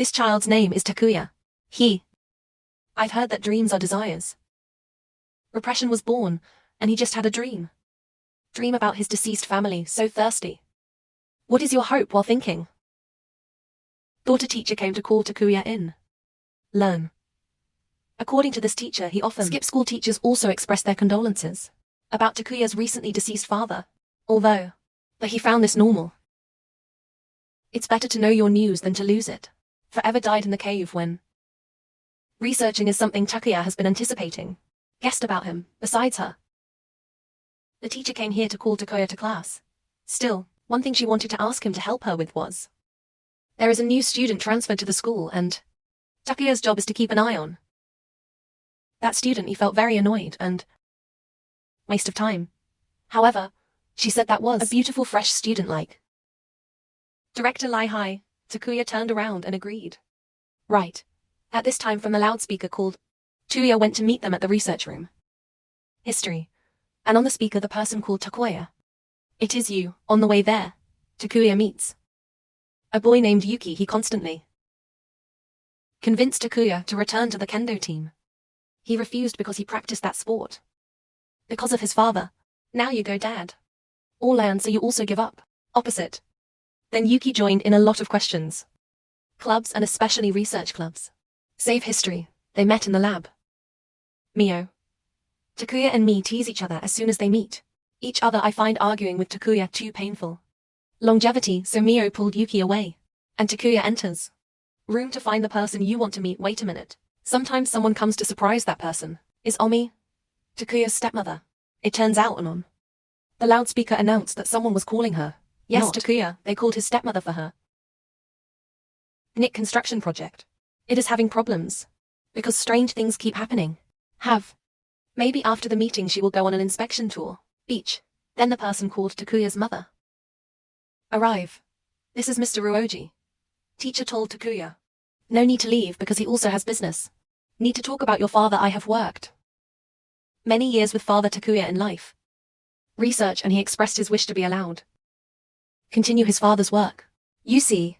This child's name is Takuya. I've heard that dreams are desires. Repression was born, and he just had a dream. Dream about his deceased family, so thirsty. What is your hope while thinking? Thought a teacher came to call Takuya in. Learn. According to this teacher, he often skipped school. Teachers also expressed their condolences about Takuya's recently deceased father. But he found this normal. It's better to know your news than to lose it. Forever died in the cave when researching is something Takuya has been anticipating. Guessed about him, besides her. The teacher came here to call Takuya to class. Still, one thing she wanted to ask him to help her with was, there is a new student transferred to the school and Takuya's job is to keep an eye on that student. He felt very annoyed and waste of time. However, she said that was a beautiful fresh student like. Director Lai Hai, Takuya turned around and agreed. Right. At this time from the loudspeaker called, Takuya went to meet them at the research room. History. And on the speaker the person called Takuya. It is you, on the way there. Takuya meets a boy named Yuki. He constantly convinced Takuya to return to the kendo team. He refused because he practiced that sport. Because of his father. Now you go, Dad. All learn, so you also give up. Opposite. Then Yuki joined in a lot of questions. Clubs and especially research clubs. Save history. They met in the lab. Mio. Takuya and me tease each other as soon as they meet each other. I find arguing with Takuya too painful. Longevity, so Mio pulled Yuki away. And Takuya enters room to find the person you want to meet. Wait a minute. Sometimes someone comes to surprise. That person is Omi, Takuya's stepmother. It turns out on the loudspeaker announced that someone was calling her. Yes, not Takuya. They called his stepmother for her Nick construction project. It is having problems because strange things keep happening. Maybe after the meeting she will go on an inspection tour. Beach. Then the person called Takuya's mother arrive. This is Mr. Ruoji. Teacher told Takuya. No need to leave because he also has business. Need to talk about your father. I have worked many years with Father Takuya in life. Research, and he expressed his wish to be allowed continue his father's work. You see,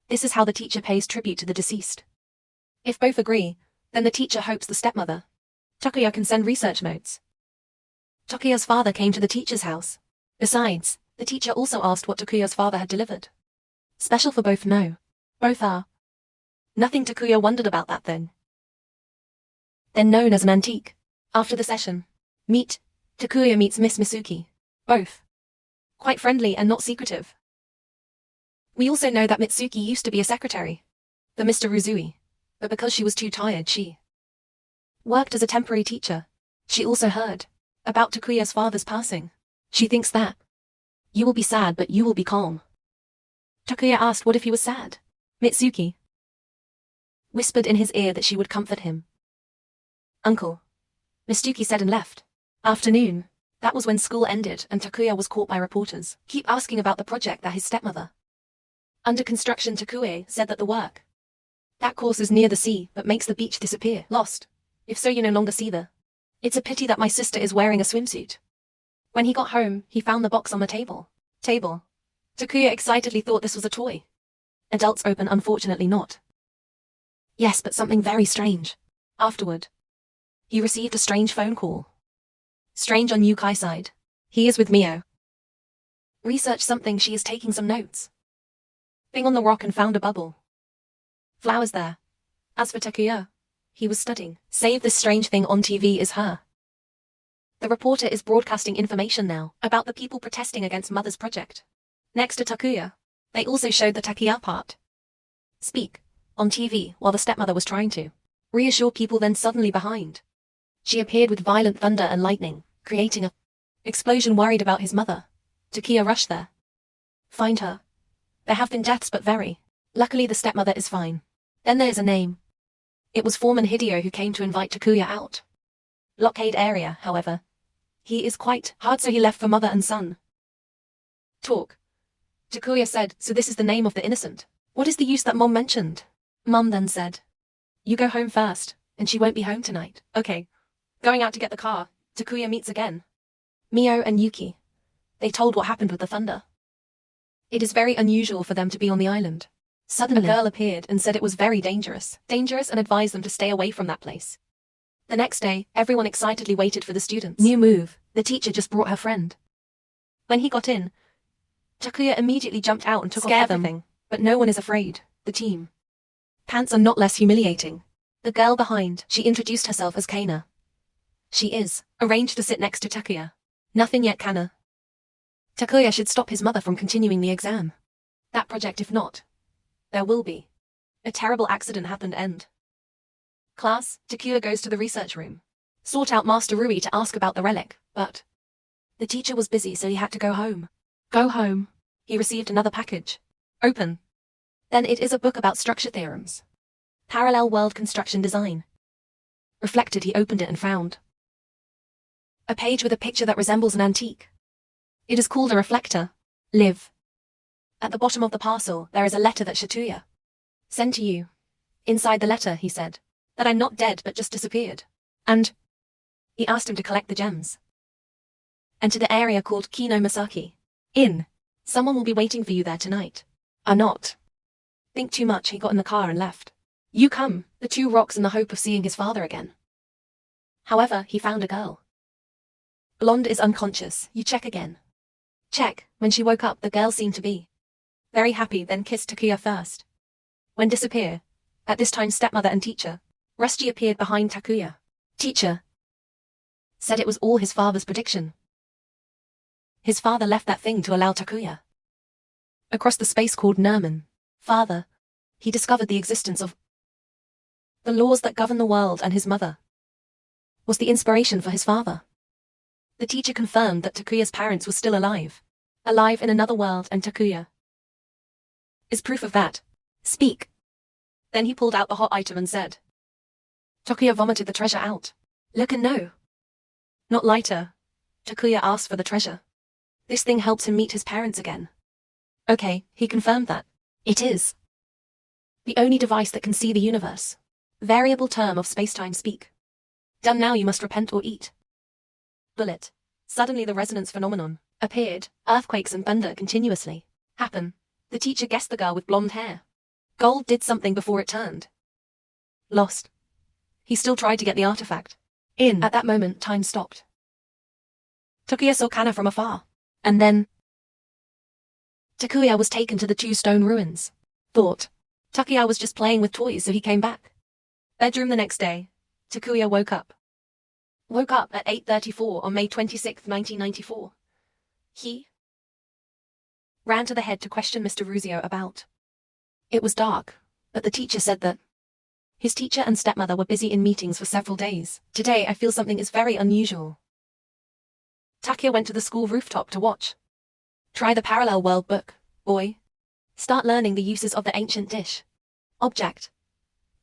this is how the teacher pays tribute to the deceased. If both agree, then the teacher hopes the stepmother Takuya can send research notes. Takuya's father came to the teacher's house. Besides, the teacher also asked what Takuya's father had delivered. Special for both? No. Both are. Nothing. Takuya wondered about that then known as an antique. After the session, Takuya meets Miss Misuki. Both quite friendly and not secretive. We also know that Mitsuki used to be a secretary for Mr. Ruzui, but because she was too tired she worked as a temporary teacher. She also heard about Takuya's father's passing. She thinks that you will be sad but you will be calm. Takuya asked what if he was sad. Mitsuki whispered in his ear that she would comfort him. Uncle, Mitsuki said and left. Afternoon. That was when school ended and Takuya was caught by reporters. Keep asking about the project that his stepmother under construction. Takuya said that the work that course is near the sea but makes the beach disappear. Lost. If so, you no longer see the. It's a pity that my sister is wearing a swimsuit. When he got home, he found the box on the table. Takuya excitedly thought this was a toy. Adults open, unfortunately not. Yes, but something very strange. Afterward, he received a strange phone call. Strange on Yukai's side. He is with Mio. Research something. She is taking some notes. Bing on the rock and found a bubble. Flowers there. As for Takuya, he was studying. Save this strange thing on TV is her. The reporter is broadcasting information now about the people protesting against mother's project. Next to Takuya, they also showed the Takuya part speak on TV while the stepmother was trying to reassure people. Then suddenly behind, she appeared with violent thunder and lightning, creating a explosion. Worried about his mother, Takuya rushed there. Find her. There have been deaths but very luckily the stepmother is fine. Then there is a name. It was Foreman Hideo who came to invite Takuya out. Blockade area, however. He is quite hard, so he left for mother and son. Talk. Takuya said, so this is the name of the innocent. What is the use that Mom mentioned? Mom then said, you go home first, and she won't be home tonight. Okay. Going out to get the car, Takuya meets again Mio and Yuki. They told what happened with the thunder. It is very unusual for them to be on the island. Suddenly, a girl appeared and said it was very dangerous, and advised them to stay away from that place. The next day, everyone excitedly waited for the students. New move, the teacher just brought her friend. When he got in, Takuya immediately jumped out and took off everything. But no one is afraid, the team. Pants are not less humiliating. The girl behind, she introduced herself as Kana. She is, arranged to sit next to Takuya. Nothing yet, Kana. Takuya should stop his mother from continuing the exam. That project, if not, there will be. A terrible accident happened. End. Class, Takuya goes to the research room. Sought out Master Rui to ask about the relic, but the teacher was busy, so he had to go home. Go home. He received another package. Open. Then it is a book about structure theorems. Parallel world construction design. Reflected, he opened it and found a page with a picture that resembles an antique. It is called a reflector. Live. At the bottom of the parcel, there is a letter that Shatuya sent to you. Inside the letter, he said that I'm not dead but just disappeared. And he asked him to collect the gems. And to the area called Kino Masaki Inn. Someone will be waiting for you there tonight. Are not. Think too much, he got in the car and left. You come, the two rocks in the hope of seeing his father again. However, he found a girl. Blonde is unconscious, you check again. Check, when she woke up the girl seemed to be very happy, then kissed Takuya first. When disappear, at this time stepmother and teacher, Rusty appeared behind Takuya. Teacher said it was all his father's prediction. His father left that thing to allow Takuya across the space called Nerman. Father, he discovered the existence of the laws that govern the world, and his mother was the inspiration for his father. The teacher confirmed that Takuya's parents were still alive in another world, and Takuya is proof of that. Speak. Then he pulled out the hot item and said. Takuya vomited the treasure out. Look and know. Not lighter. Takuya asked for the treasure. This thing helps him meet his parents again. Okay, he confirmed that. It is the only device that can see the universe. Variable term of spacetime speak. Done now, you must repent or eat. Bullet. Suddenly the resonance phenomenon appeared. Earthquakes and thunder continuously happen. The teacher guessed the girl with blonde hair. Gold did something before it turned lost. He still tried to get the artifact in. At that moment, time stopped. Takuya saw Kana from afar. And then Takuya was taken to the two stone ruins. Thought Takuya was just playing with toys, so he came back. Bedroom the next day. Takuya woke up. At 8:34 on May 26, 1994. He ran to the head to question Mr. Ruzio about. It was dark, but the teacher said that his teacher and stepmother were busy in meetings for several days. Today I feel something is very unusual. Takuya went to the school rooftop to watch. Try the parallel world book, boy. Start learning the uses of the ancient dish. Object.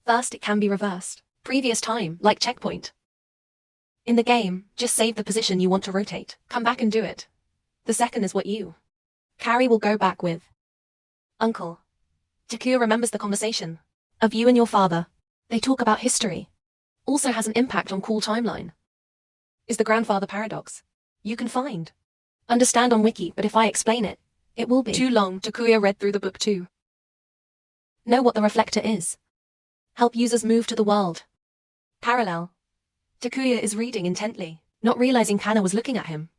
First, it can be reversed. Previous time, like checkpoint. In the game, just save the position you want to rotate. Come back and do it. The second is what you carry will go back with. Uncle. Takuya remembers the conversation of you and your father. They talk about history. Also has an impact on cool timeline. Is the grandfather paradox. You can find. Understand on wiki, but if I explain it, it will be too long. Takuya read through the book too. Know what the reflector is. Help users move to the world. Parallel. Takuya is reading intently, not realizing Kana was looking at him.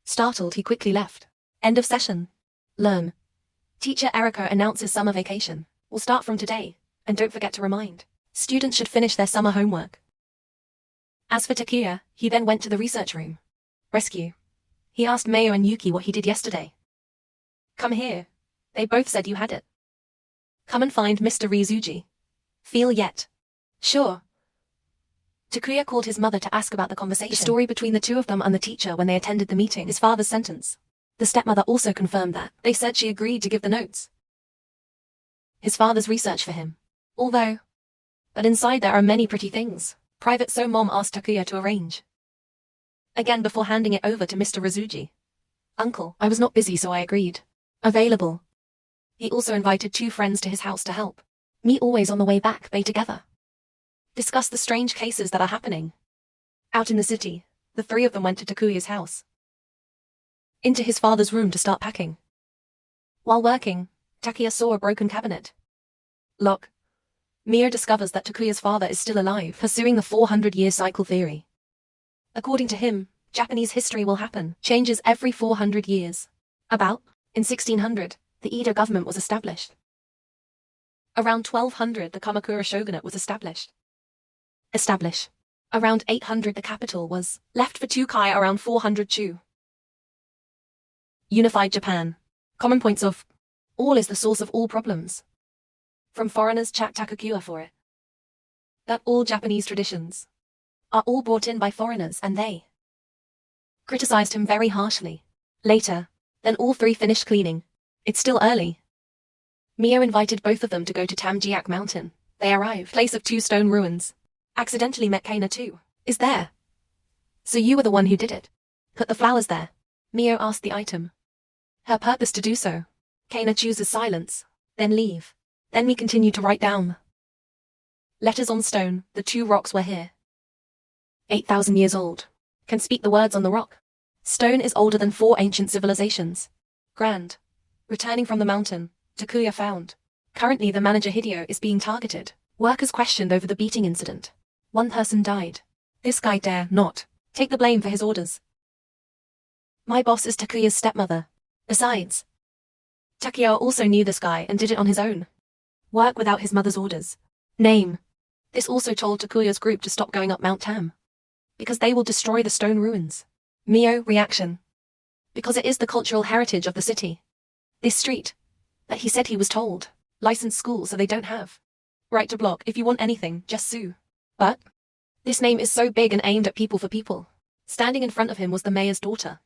Startled, he quickly left. End of session. Learn. Teacher Eriko announces summer vacation will start from today, and don't forget to remind. Students should finish their summer homework. As for Takuya, he then went to the research room. Rescue. He asked Mayo and Yuki what he did yesterday. Come here. They both said you had it. Come and find Mr. Rizuji. Feel yet? Sure. Takuya called his mother to ask about the conversation. The story between the two of them and the teacher when they attended the meeting. His father's sentence. The stepmother also confirmed that. They said she agreed to give the notes. His father's research for him. But inside there are many pretty things. Private, so mom asked Takuya to arrange. Again before handing it over to Mr. Rizuji. Uncle, I was not busy so I agreed. Available. He also invited two friends to his house to help. Meet always on the way back, they together. Discuss the strange cases that are happening. Out in the city, the three of them went to Takuya's house. Into his father's room to start packing. While working, Takuya saw a broken cabinet lock. Mio discovers that Takuya's father is still alive, pursuing the 400-year cycle theory. According to him, Japanese history will happen, changes every 400 years. In 1600, the Edo government was established. Around 1200, the Kamakura shogunate was established. Around 800, the capital was left for Tokai. Around 400, Chu. Unified Japan. Common points of all is the source of all problems. From foreigners chat Takuya for it. That all Japanese traditions are all brought in by foreigners and they criticized him very harshly. Later, then all three finished cleaning. It's still early. Mio invited both of them to go to Tamjiak Mountain. They arrived. Place of 2 stone ruins. Accidentally met Kana too. Is there? So you were the one who did it. Put the flowers there. Mio asked the item. Her purpose to do so. Kana chooses silence. Then leave. Then we continue to write down. Letters on stone, the 2 rocks were here. 8,000 years old. Can speak the words on the rock. Stone is older than 4 ancient civilizations. Grand. Returning from the mountain, Takuya found. Currently the manager Hideo is being targeted. Workers questioned over the beating incident. 1 person died. This guy dare not take the blame for his orders. My boss is Takuya's stepmother. Besides, Takuya also knew this guy and did it on his own. Work without his mother's orders. Name. This also told Takuya's group to stop going up Mount Tam. Because they will destroy the stone ruins. Mio, reaction. Because it is the cultural heritage of the city. This street. That he said he was told. Licensed school so they don't have. Right to block. If you want anything, just sue. But this name is so big and aimed at people for people. Standing in front of him was the mayor's daughter.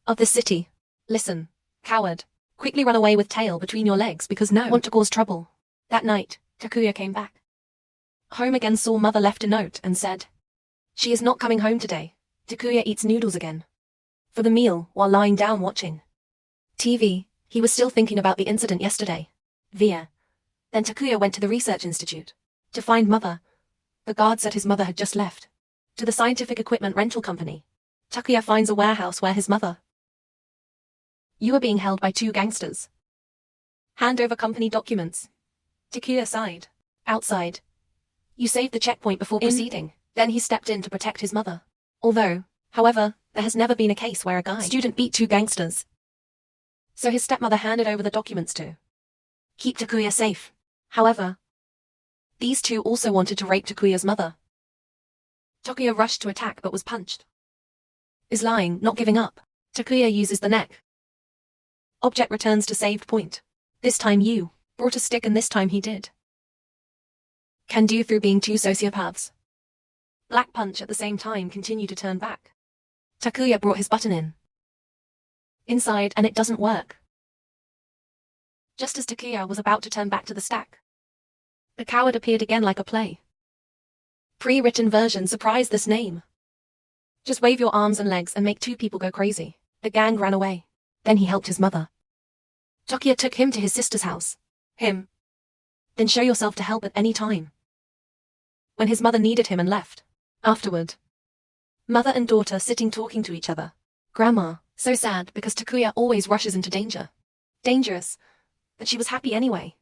Of this city. Listen, coward. Quickly run away with tail between your legs because no want to cause trouble. That night, Takuya came back. Home again, saw mother left a note and said, she is not coming home today. Takuya eats noodles again. For the meal, while lying down watching TV, he was still thinking about the incident yesterday. Then Takuya went to the research institute to find mother. The guard said his mother had just left. To the scientific equipment rental company. Takuya finds a warehouse where his mother. You are being held by 2 gangsters. Hand over company documents. Takuya sighed. Outside. You saved the checkpoint before proceeding. Then he stepped in to protect his mother. However, there has never been a case where a student beat 2 gangsters. So his stepmother handed over the documents to keep Takuya safe. However, these 2 also wanted to rape Takuya's mother. Takuya rushed to attack but was punched. Is lying, not giving up. Takuya uses the neck. Object returns to saved point. This time you brought a stick and this time he did. Can do through being 2 sociopaths. Black punch at the same time continue to turn back. Takuya brought his button in. Inside and it doesn't work. Just as Takuya was about to turn back to the stack. The coward appeared again like a play. Pre-written version surprised this name. Just wave your arms and legs and make 2 people go crazy. The gang ran away. Then he helped his mother. Takuya took him to his sister's house. Him. Then show yourself to help at any time. When his mother needed him and left. Afterward. Mother and daughter sitting talking to each other. Grandma, so sad because Takuya always rushes into danger. Dangerous. But she was happy anyway.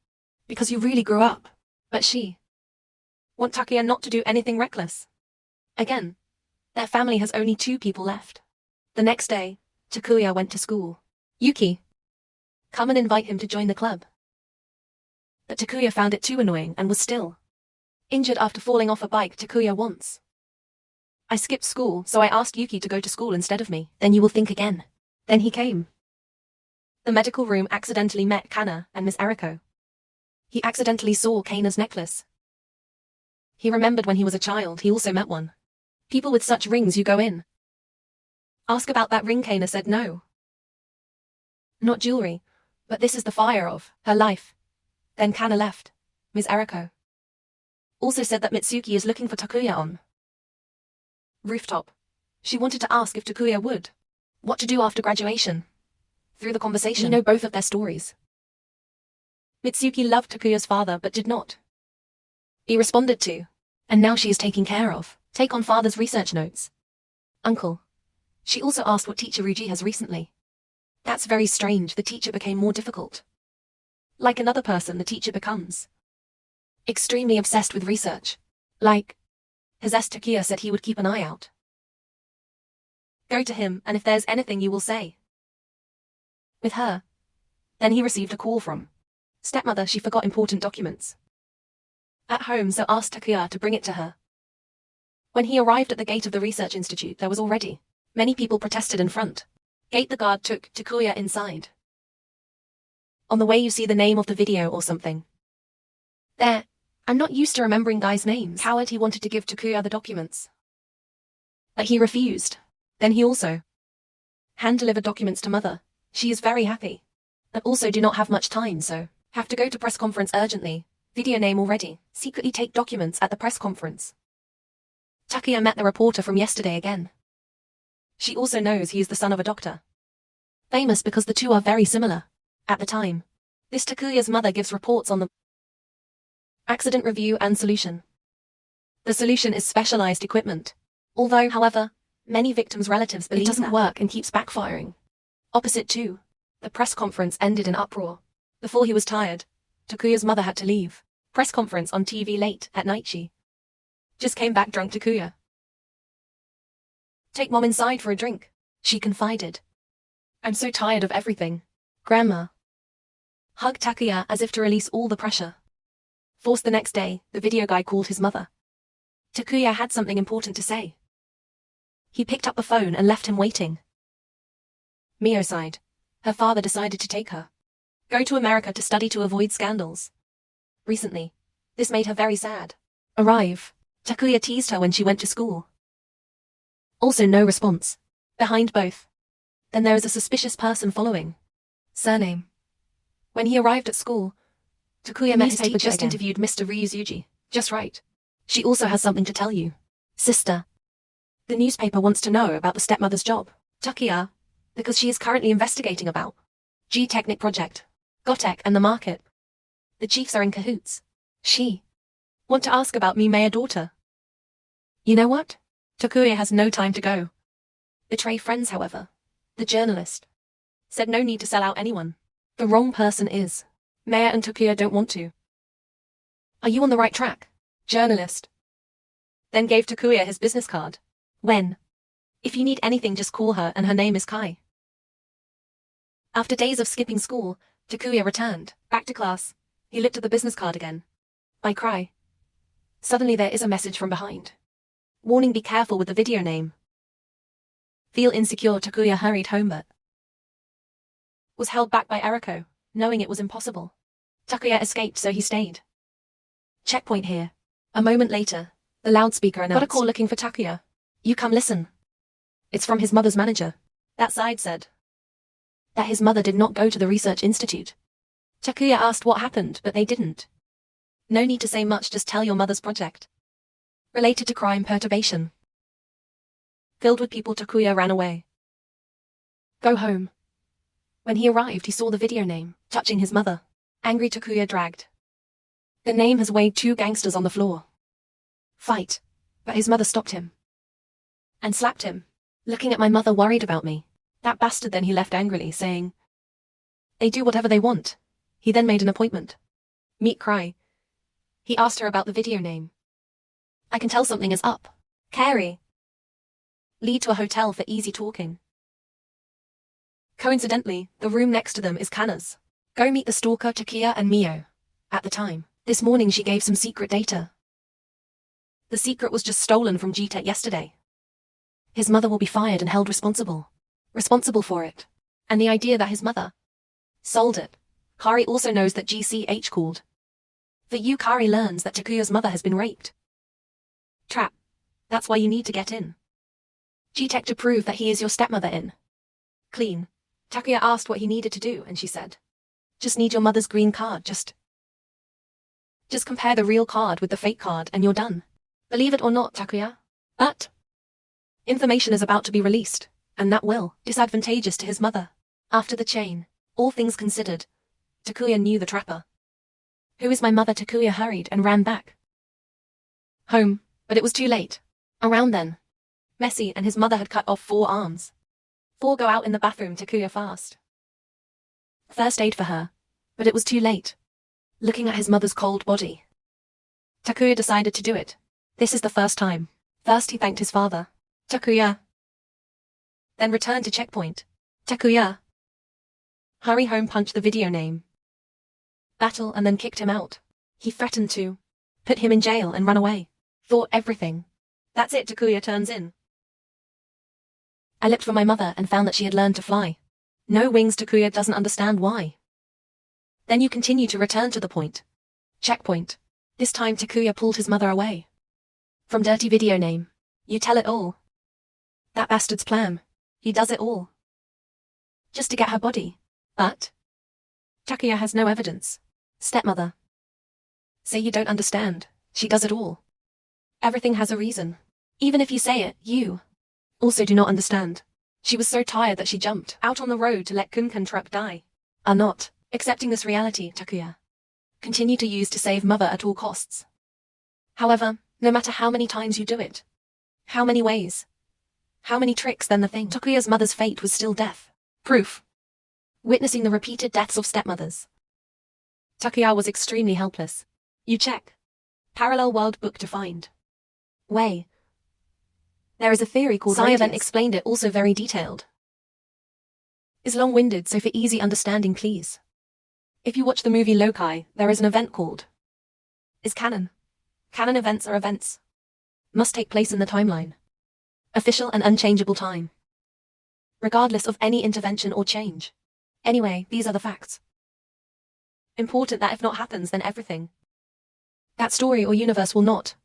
Because you really grew up. But she want Takuya not to do anything reckless. Again. Their family has only 2 people left. The next day, Takuya went to school. Yuki. Come and invite him to join the club. But Takuya found it too annoying and was still injured after falling off a bike Takuya once. I skipped school, so I asked Yuki to go to school instead of me. Then you will think again. Then he came. The medical room accidentally met Kana and Miss Eriko. He accidentally saw Kana's necklace. He remembered when he was a child he also met one. People with such rings you go in. Ask about that ring. Kana said no. Not jewelry, but this is the fire of her life. Then Kana left. Miss Eriko also said that Mitsuki is looking for Takuya on rooftop. She wanted to ask if Takuya would what to do after graduation. Through the conversation, we know both of their stories. Mitsuki loved Takuya's father but did not be responded to. And now she is taken care of. Take on father's research notes. Uncle. She also asked what teacher Ruji has recently. That's very strange. The teacher became more difficult. Like another person, the teacher becomes extremely obsessed with research. Like, his Takuya said he would keep an eye out. Go to him, and if there's anything you will say. With her. Then he received a call from stepmother. She forgot important documents at home, so asked Takuya to bring it to her. When he arrived at the gate of the research institute, there was already many people protested in front. Gate. The guard took Takuya inside. On the way you see the name of the video or something. There. I'm not used to remembering guys' names. Coward, he wanted to give Takuya the documents, but he refused. Then he also hand-delivered documents to mother. She is very happy, but also do not have much time, so have to go to press conference urgently. Video name already. Secretly take documents at the press conference. Takuya met the reporter from yesterday again. She also knows he is the son of a doctor. Famous because the two are very similar. At the time, this Takuya's mother gives reports on the accident review and solution. The solution is specialized equipment. Although, however, many victims' relatives believe it doesn't work and keeps backfiring. Opposite too. The press conference ended in uproar. Before he was tired, Takuya's mother had to leave. Press conference on TV late at night. She just came back drunk. Takuya. Take mom inside for a drink, she confided. I'm so tired of everything. Grandma hugged Takuya as if to release all the pressure. Forced. The next day, the video guy called his mother. Takuya had something important to say. He picked up the phone and left him waiting. Mio sighed. Her father decided to take her. Go to America to study to avoid scandals. Recently, this made her very sad. Arrive. Takuya teased her when she went to school. Also no response. Behind both. Then there is a suspicious person following. Surname. When he arrived at school, Takuya met his teacher just again. Interviewed Mr. Ryuzuji. Just right. She also has something to tell you. Sister. The newspaper wants to know about the stepmother's job. Takuya. Because she is currently investigating about G-Technic project, Gotek and the market. The chiefs are in cahoots. She want to ask about me, Mayor daughter. You know what? Takuya has no time to go. Betray friends, however. The journalist said no need to sell out anyone. The wrong person is. Mayor and Takuya don't want to. Are you on the right track? Journalist. Then gave Takuya his business card. When? If you need anything, just call her, and her name is Kai. After days of skipping school, Takuya returned back to class. He looked at the business card again. I cry. Suddenly there is a message from behind. Warning: be careful with the video name. Feel insecure, Takuya hurried home but was held back by Eriko, knowing it was impossible. Takuya escaped, so he stayed. Checkpoint here. A moment later, the loudspeaker announced. Got a call looking for Takuya. You come listen. It's from his mother's manager. That side said that his mother did not go to the research institute. Takuya asked what happened, but they didn't. No need to say much, just tell your mother's project related to crime perturbation. Filled with people, Takuya ran away. Go home. When he arrived, he saw the video name, touching his mother. Angry, Takuya dragged. The name has weighed two gangsters on the floor. Fight. But his mother stopped him and slapped him. Looking at my mother, worried about me. That bastard. Then he left angrily, saying, they do whatever they want. He then made an appointment. Meet Cry. He asked her about the video name. I can tell something is up. Carrie. Lead to a hotel for easy talking. Coincidentally, the room next to them is Kana's. Go meet the stalker Takuya and Mio. At the time, this morning she gave some secret data. The secret was just stolen from G-Tech yesterday. His mother will be fired and held responsible for it. And the idea that his mother sold it. Kari also knows that GCH called. For you, Kari learns that Takuya's mother has been raped. Trap. That's why you need to get in. G-Tech to prove that he is your stepmother in. Clean. Takuya asked what he needed to do, and she said, just need your mother's green card, just compare the real card with the fake card and you're done. Believe it or not, Takuya. But information is about to be released, and that will disadvantageous to his mother. After the chain, all things considered, Takuya knew the trapper. Who is my mother? Takuya hurried and ran back home, but it was too late. Around then, Messi and his mother had cut off 4 arms. 4 go out in the bathroom. Takuya fast. First aid for her, but But it was too late. Looking at his mother's cold body, Takuya decided to do it. This is the first time. First he thanked his father, Takuya. Then returned to checkpoint. Takuya. Hurry home punched the video name. Battle and then kicked him out. He threatened to put him in jail and run away. Thought everything. That's it, Takuya turns in. I looked for my mother and found that she had learned to fly. No wings. Takuya doesn't understand why. Then you continue to return to the point. Checkpoint. This time Takuya pulled his mother away. From dirty video name. You tell it all. That bastard's plan. He does it all. Just to get her body. But Takuya has no evidence. Stepmother. Say you don't understand. She does it all. Everything has a reason. Even if you say it, you also do not understand. She was so tired that she jumped out on the road to let Kunkan truck die. Are not accepting this reality, Takuya. Continue to use to save mother at all costs. However, no matter how many times you do it, how many ways, how many tricks, then the thing. Takuya's mother's fate was still death. Proof. Witnessing the repeated deaths of stepmothers. Takuya was extremely helpless. You check. Parallel world book to find. Way. There is a theory called Saya then explained it, also very detailed. Is long-winded, so for easy understanding please. If you watch the movie Lokai, there is an event called is canon. Canon events are events. Must take place in the timeline. Official and unchangeable time. Regardless of any intervention or change. Anyway, these are the facts. Important that if not happens, then everything. That story or universe will not.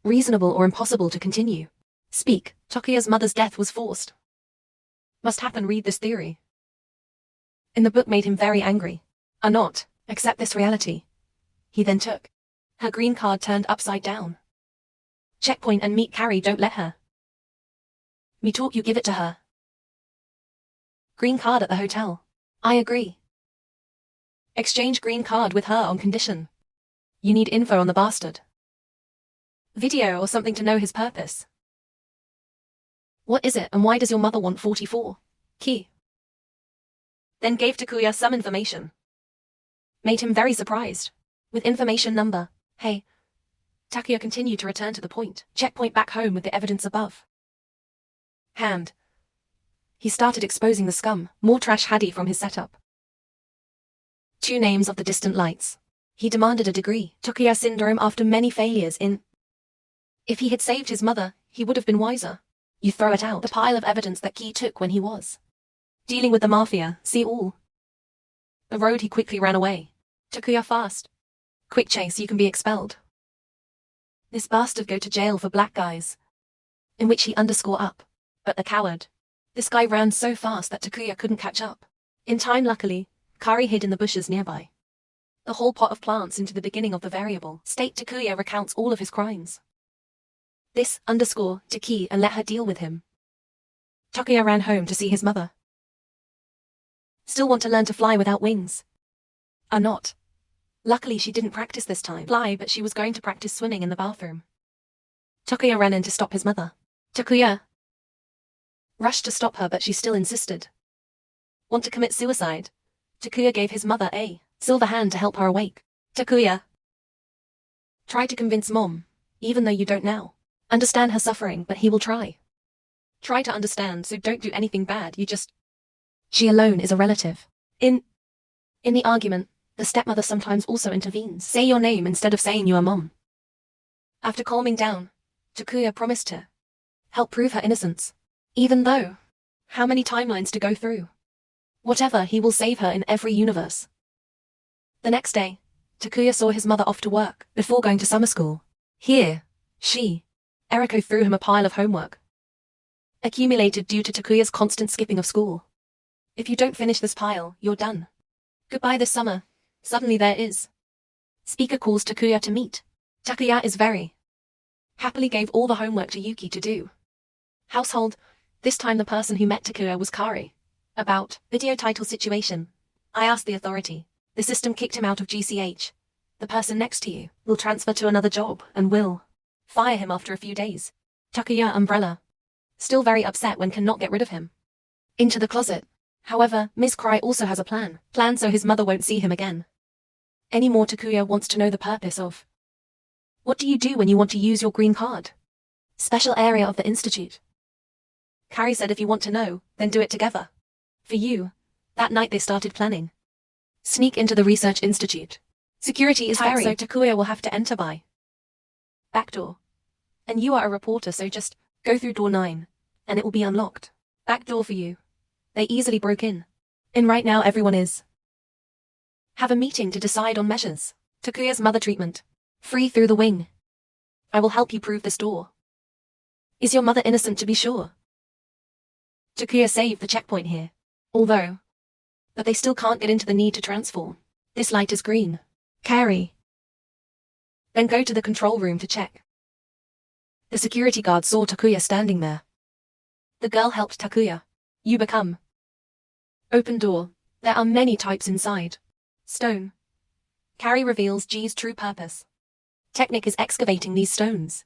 Reasonable or impossible to continue. Speak. Takuya's mother's death was forced. Must happen. Read this theory. In the book made him very angry. Are not. Accept this reality. He then took her green card turned upside down. Checkpoint and meet Carrie. Don't let her. Me talk, you give it to her. Green card at the hotel. I agree. Exchange green card with her on condition. You need info on the bastard. Video or something to know his purpose. What is it and why does your mother want 44? Key. Then gave Takuya some information. Made him very surprised. With information number. Hey. Takuya continued to return to the point. Checkpoint back home with the evidence above. Hand. He started exposing the scum. More trash had he from his setup. 2 names of the distant lights. He demanded a degree. Takuya syndrome after many failures in. If he had saved his mother, he would have been wiser. You throw it out. The pile of evidence that Key took when he was dealing with the mafia. See all. The road he quickly ran away. Takuya fast. Quick chase, you can be expelled. This bastard go to jail for black guys. In which he underscore up. But the coward. This guy ran so fast that Takuya couldn't catch up. In time luckily, Kari hid in the bushes nearby. The whole pot of plants into the beginning of the variable state. Takuya recounts all of his crimes. This underscore to Key and let her deal with him. Takuya ran home to see his mother. Still want to learn to fly without wings. Are not. Luckily she didn't practice this time. Fly, but she was going to practice swimming in the bathroom. Takuya ran in to stop his mother. Takuya rushed to stop her, but she still insisted. Want to commit suicide? Takuya gave his mother a silver hand to help her awake. Takuya try to convince mom, even though you don't now understand her suffering, but he will try. Try to understand, so don't do anything bad, you just. She alone is a relative. In the argument, the stepmother sometimes also intervenes. Say your name instead of saying you are mom. After calming down, Takuya promised to help prove her innocence. Even though, how many timelines to go through? Whatever, he will save her in every universe. The next day, Takuya saw his mother off to work before going to summer school. Here, Eriko threw him a pile of homework. Accumulated due to Takuya's constant skipping of school. If you don't finish this pile, you're done. Goodbye this summer. Suddenly there is. Speaker calls Takuya to meet. Takuya is very happily gave all the homework to Yuki to do. Household. This time the person who met Takuya was Kari. About video title situation. I asked the authority. The system kicked him out of GCH. The person next to you will transfer to another job and will fire him after a few days. Takuya umbrella. Still very upset when cannot get rid of him. Into the closet. However, Ms. Cry also has a plan. Plan so his mother won't see him again. Anymore. Takuya wants to know the purpose of. What do you do when you want to use your green card? Special area of the institute. Carrie said if you want to know, then do it together. For you. That night they started planning. Sneak into the research institute. Security is tight, so Takuya will have to enter by back door. And you are a reporter, so just go through door 9, and it will be unlocked. Back door for you. They easily broke in. And right now everyone is. Have a meeting to decide on measures. Takuya's mother treatment. Free through the wing. I will help you prove this door. Is your mother innocent to be sure? Takuya saved the checkpoint here. Although. But they still can't get into the need to transform. This light is green. Carry. Then go to the control room to check. The security guard saw Takuya standing there. The girl helped Takuya. You become. Open door. There are many types inside. Stone. Carrie reveals G's true purpose. Technic is excavating these stones.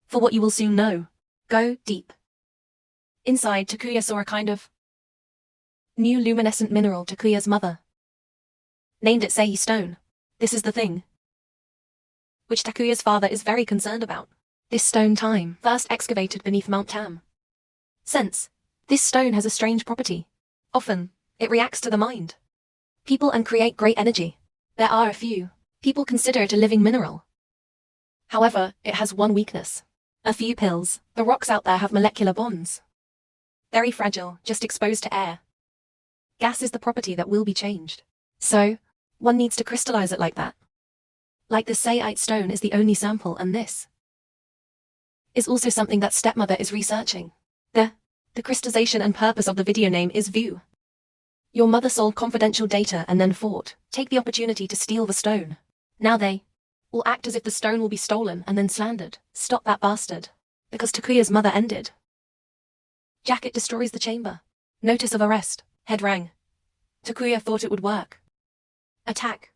For what you will soon know. Go deep. Inside, Takuya saw a kind of new luminescent mineral. Takuya's mother named it Sei stone. This is the thing which Takuya's father is very concerned about. This stone time first excavated beneath Mount Tam. Sense. This stone has a strange property. Often, it reacts to the mind. People and create great energy. There are a few. People consider it a living mineral. However, it has one weakness. A few pills. The rocks out there have molecular bonds. Very fragile, just exposed to air. Gas is the property that will be changed. So, one needs to crystallize it like that. Like the Seite stone is the only sample, and this is also something that stepmother is researching. The crystallization and purpose of the video name is View. Your mother sold confidential data and then fought. Take the opportunity to steal the stone. Now they will act as if the stone will be stolen and then slandered. Stop that bastard. Because Takuya's mother ended. Jacket destroys the chamber. Notice of arrest. Head rang. Takuya thought it would work. Attack.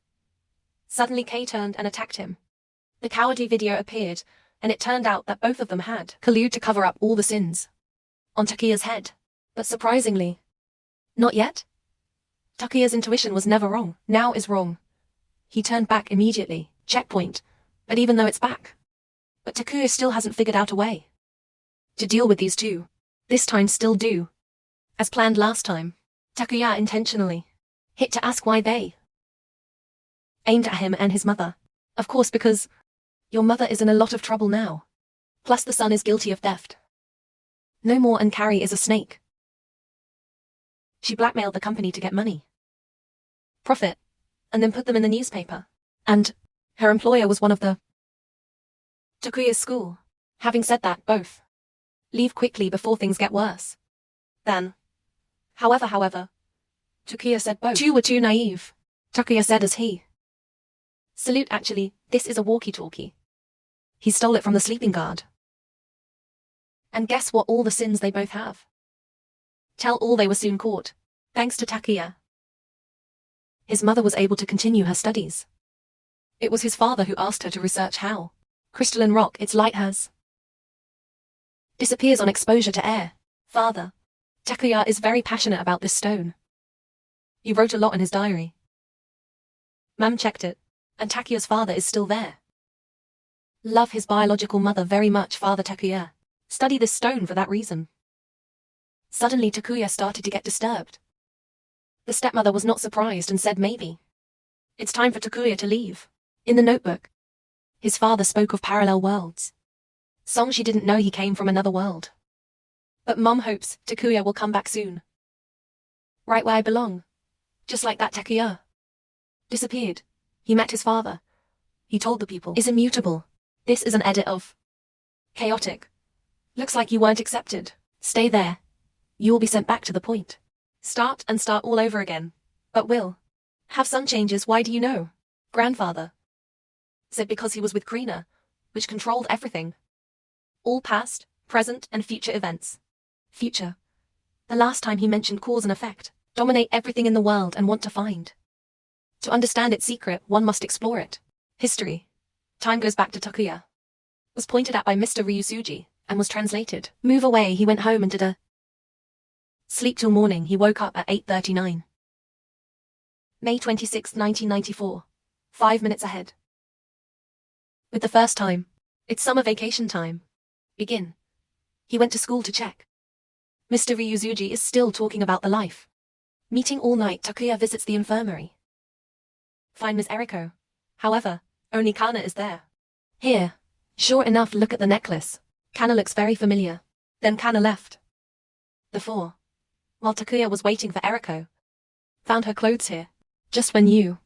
Suddenly Kei turned and attacked him. The cowardly video appeared, and it turned out that both of them had collude to cover up all the sins on Takuya's head. But surprisingly, not yet. Takuya's intuition was never wrong. Now is wrong. He turned back immediately. Checkpoint. But even though it's back. But Takuya still hasn't figured out a way to deal with these two. This time still do. As planned last time. Takuya intentionally hit to ask why they aimed at him and his mother. Of course, because your mother is in a lot of trouble now. Plus the son is guilty of theft. No more, and Carrie is a snake. She blackmailed the company to get money. Profit. And then put them in the newspaper. And her employer was one of the Takuya's school. Having said that, both leave quickly before things get worse. Then. However, Takuya said both two were too naive. Takuya said as he salute, actually, this is a walkie-talkie. He stole it from the sleeping guard. And guess what all the sins they both have? Tell all they were soon caught. Thanks to Takuya. His mother was able to continue her studies. It was his father who asked her to research how crystalline rock, its light has disappears on exposure to air. Father. Takuya is very passionate about this stone. He wrote a lot in his diary. Mam checked it, and Takuya's father is still there. Love his biological mother very much, Father Takuya. Study this stone for that reason. Suddenly Takuya started to get disturbed. The stepmother was not surprised and said maybe it's time for Takuya to leave. In the notebook, his father spoke of parallel worlds. Song she didn't know he came from another world. But Mom hopes Takuya will come back soon. Right where I belong. Just like that Takuya disappeared. He met his father. He told the people is immutable. This is an edit of chaotic. Looks like you weren't accepted. Stay there. You will be sent back to the point. Start all over again. But will have some changes. Why do you know? Grandfather said because he was with Krina, which controlled everything. All past, present, and future events. Future. The last time he mentioned cause and effect. Dominate everything in the world and want to find. To understand its secret, one must explore it. History. Time goes back to Takuya. Was pointed at by Mr. Ryusuji, and was translated. Move away, he went home and did a Sleep till morning. He woke up at 8:39. May 26, 1994. 5 minutes ahead. With the first time. It's summer vacation time. Begin. He went to school to check. Mr. Ryuzuji is still talking about the life. Meeting all night. Takuya visits the infirmary. Find Ms. Eriko. However, only Kana is there. Here. Sure enough, look at the necklace. Kana looks very familiar. Then Kana left. The four. While Takuya was waiting for Eriko. Found her clothes here. Just when you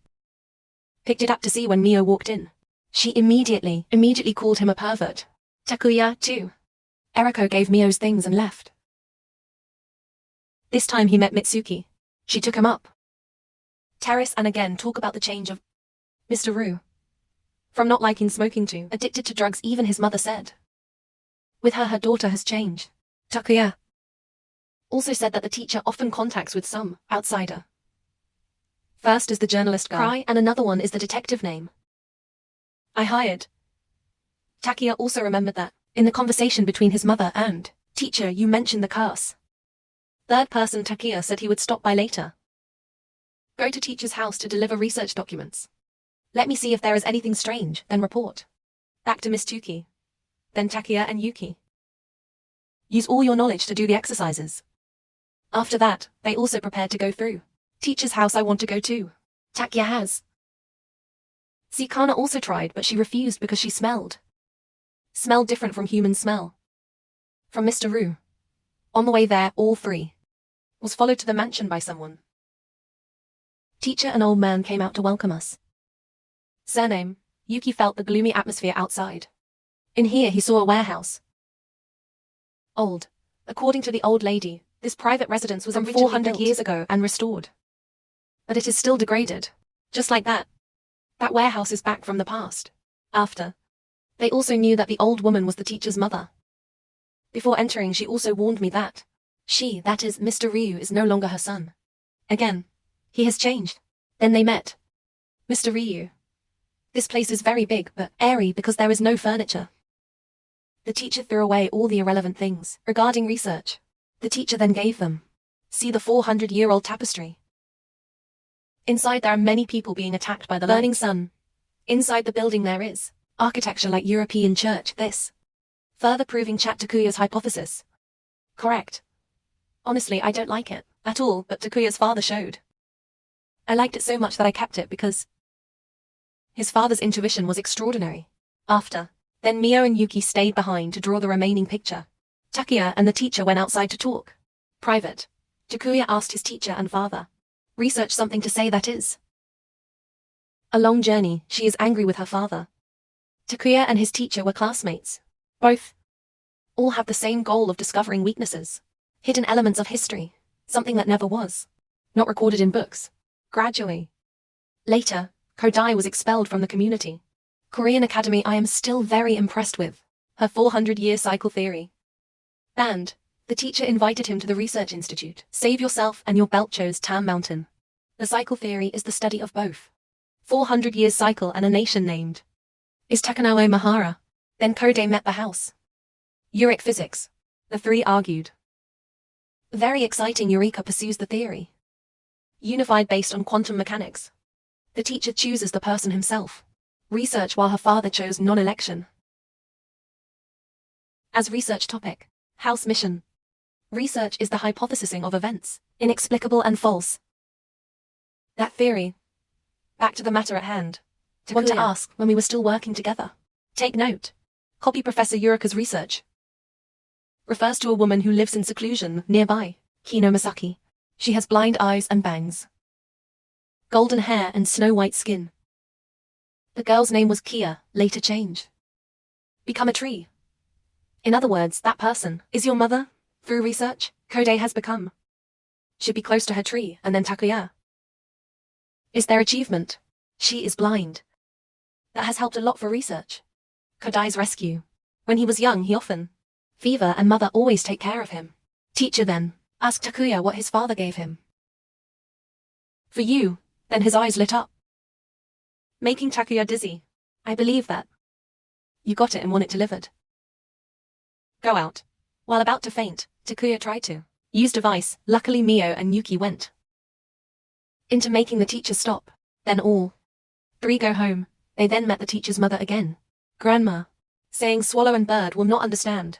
picked it up to see when Mio walked in. She immediately called him a pervert. Takuya, too. Eriko gave Mio's things and left. This time he met Mitsuki. She took him up. Terrace and again talk about the change of Mr. Ru. From not liking smoking to addicted to drugs, even his mother said. With her daughter has changed. Takuya also said that the teacher often contacts with some outsider. First is the journalist guy, and another one is the detective name I hired. Takuya also remembered that, in the conversation between his mother and teacher, you mentioned the curse. Third person Takuya said he would stop by later. Go to teacher's house to deliver research documents. Let me see if there is anything strange, then report. Back to Miss Tuki. Then Takuya and Yuki. Use all your knowledge to do the exercises. After that, they also prepared to go through. Teacher's house I want to go to. Takuya has. See, Kana also tried, but she refused because she smelled different from human smell. From Mr. Ru. On the way there, all three was followed to the mansion by someone. Teacher and old man came out to welcome us. Surname, Yuki felt the gloomy atmosphere outside. In here he saw a warehouse. Old. According to the old lady, this private residence was from 400 years ago and restored. But it is still degraded. Just like that. That warehouse is back from the past. After. They also knew that the old woman was the teacher's mother. Before entering, she also warned me that she, that is, Mr. Ryu, is no longer her son. Again. He has changed. Then they met. Mr. Ryu. This place is very big, but airy because there is no furniture. The teacher threw away all the irrelevant things regarding research. The teacher then gave them. See the 400-year-old tapestry. Inside there are many people being attacked by the burning sun. Inside the building there is architecture like European church, this. Further proving Takuya's hypothesis. Correct. Honestly, I don't like it at all, but Takuya's father showed. I liked it so much that I kept it because his father's intuition was extraordinary. After. Then Mio and Yuki stayed behind to draw the remaining picture. Takuya and the teacher went outside to talk. Private. Takuya asked his teacher and father. Research something to say that is. A long journey, she is angry with her father. Takuya and his teacher were classmates. Both. All have the same goal of discovering weaknesses. Hidden elements of history. Something that never was. Not recorded in books. Gradually. Later, Kodai was expelled from the community. Korean Academy I am still very impressed with. Her 400-year cycle theory. And the teacher invited him to the research institute. Save yourself and your belt chose Tam Mountain. The cycle theory is the study of both 400 years cycle and a nation named is Takanawa Mahara. Then Kodai met the house. Uric physics. The three argued. Very exciting. Eureka pursues the theory. Unified based on quantum mechanics. The teacher chooses the person himself. Research while her father chose non-election. As research topic. House mission. Research is the hypothesizing of events, inexplicable and false. That theory. Back to the matter at hand. Want to ask when we were still working together. Take note. Copy Professor Yurika's research. Refers to a woman who lives in seclusion nearby. Kino Masaki. She has blind eyes and bangs. Golden hair and snow-white skin. The girl's name was Kia, later change. Become a tree. In other words, that person is your mother. Through research, Kodai has become. Should be close to her tree, and then Takuya. Is their achievement. She is blind. That has helped a lot for research. Kodai's rescue. When he was young, he often fever and mother always take care of him. Teacher then asked Takuya what his father gave him. For you, then his eyes lit up. Making Takuya dizzy. I believe that. You got it and want it delivered. Go out. While about to faint, Takuya tried to Use device. Luckily Mio and Yuki went into making the teacher stop. Then all three go home. They then met the teacher's mother again. Grandma. Saying swallow and bird will not understand.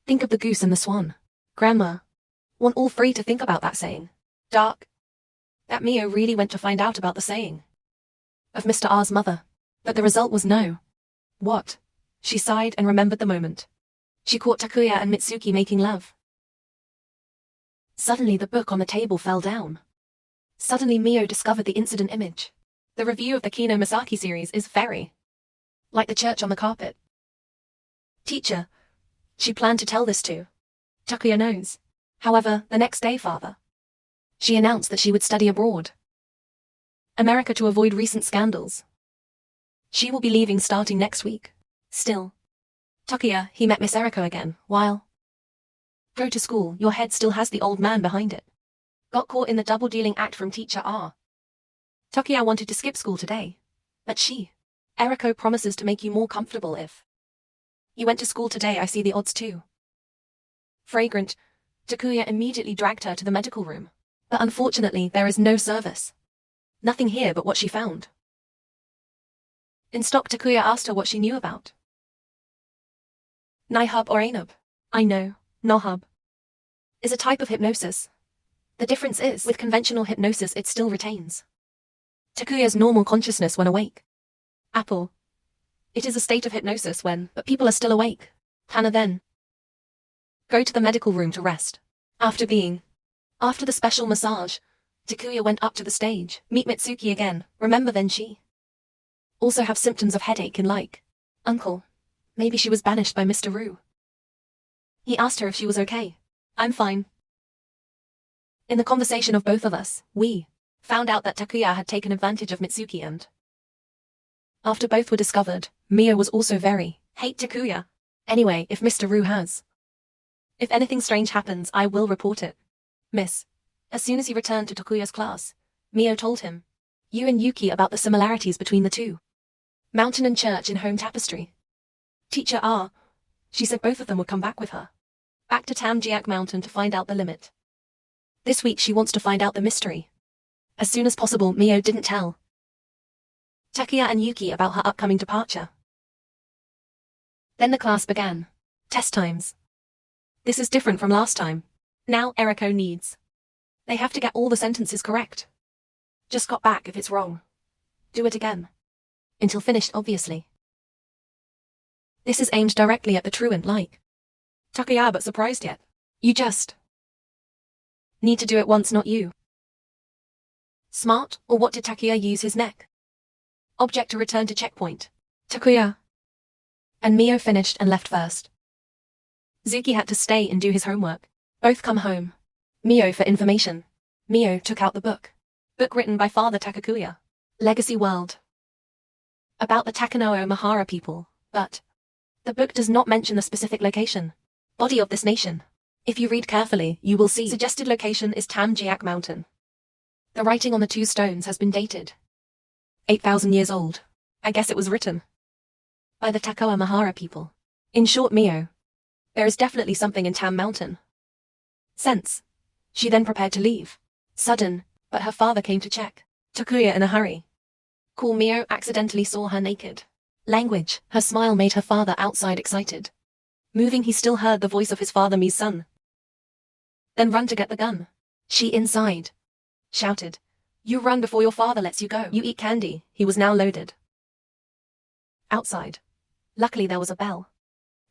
Think of the goose and the swan. Grandma. Want all three to think about that saying. Dark. That Mio really went to find out about the saying of Mr. R's mother. But the result was no. What? She sighed and remembered the moment. She caught Takuya and Mitsuki making love. Suddenly the book on the table fell down. Suddenly Mio discovered the incident image. The review of the Kino Misaki series is very like the church on the carpet. Teacher. She planned to tell this to Takuya knows. However, the next day father. She announced that she would study abroad. America to avoid recent scandals. She will be leaving starting next week. Still. Takuya, he met Miss Eriko again, while go to school, your head still has the old man behind it. Got caught in the double-dealing act from teacher R. Takuya wanted to skip school today. But Eriko promises to make you more comfortable if you went to school today. I see the odds too. Fragrant. Takuya immediately dragged her to the medical room. But unfortunately, there is no service. Nothing here but what she found. In stock, Takuya asked her what she knew about Nihub or Anub. I know, Nohub is a type of hypnosis. The difference is, with conventional hypnosis it still retains Takuya's normal consciousness when awake. Apple. It is a state of hypnosis when, but people are still awake. Hana then go to the medical room to rest. After the special massage, Takuya went up to the stage, meet Mitsuki again. Remember then she also have symptoms of headache and like, uncle. Maybe she was banished by Mr. Ru. He asked her if she was okay. I'm fine. In the conversation of both of us, we found out that Takuya had taken advantage of Mitsuki and after both were discovered, Mio was also very hate Takuya. Anyway, if Mr. Ru has if anything strange happens, I will report it. Miss. As soon as he returned to Takuya's class, Mio told him, you and Yuki about the similarities between the two mountain and church in home tapestry. Teacher R. She said both of them would come back with her. Back to Tamjiak Mountain to find out the limit. This week she wants to find out the mystery. As soon as possible, Mio didn't tell Takuya and Yuki about her upcoming departure. Then the class began. Test times. This is different from last time. Now Eriko needs. They have to get all the sentences correct. Just got back if it's wrong. Do it again. Until finished, obviously. This is aimed directly at the truant like Takuya, but surprised yet. You just need to do it once, not you. Smart, or what did Takuya use his neck? Object to return to checkpoint. Takuya. And Mio finished and left first. Zuki had to stay and do his homework. Both come home. Mio for information. Mio took out the book. Book written by Father Takakuya. Legacy World. About the Takanoa Mahara people, but the book does not mention the specific location. Body of this nation. If you read carefully, you will see suggested location is Tamjiak Mountain. The writing on the two stones has been dated 8,000 years old. I guess it was written by the Takoa Mahara people. In short, Mio, there is definitely something in Tam Mountain. Sense. She then prepared to leave. Sudden, but her father came to check. Takuya in a hurry. Cool. Mio accidentally saw her naked. Language. Her smile made her father outside excited. Moving, he still heard the voice of his father, Mi's son. Then run to get the gun. She inside. Shouted. You run before your father lets you go. You eat candy. He was now loaded. Outside. Luckily there was a bell.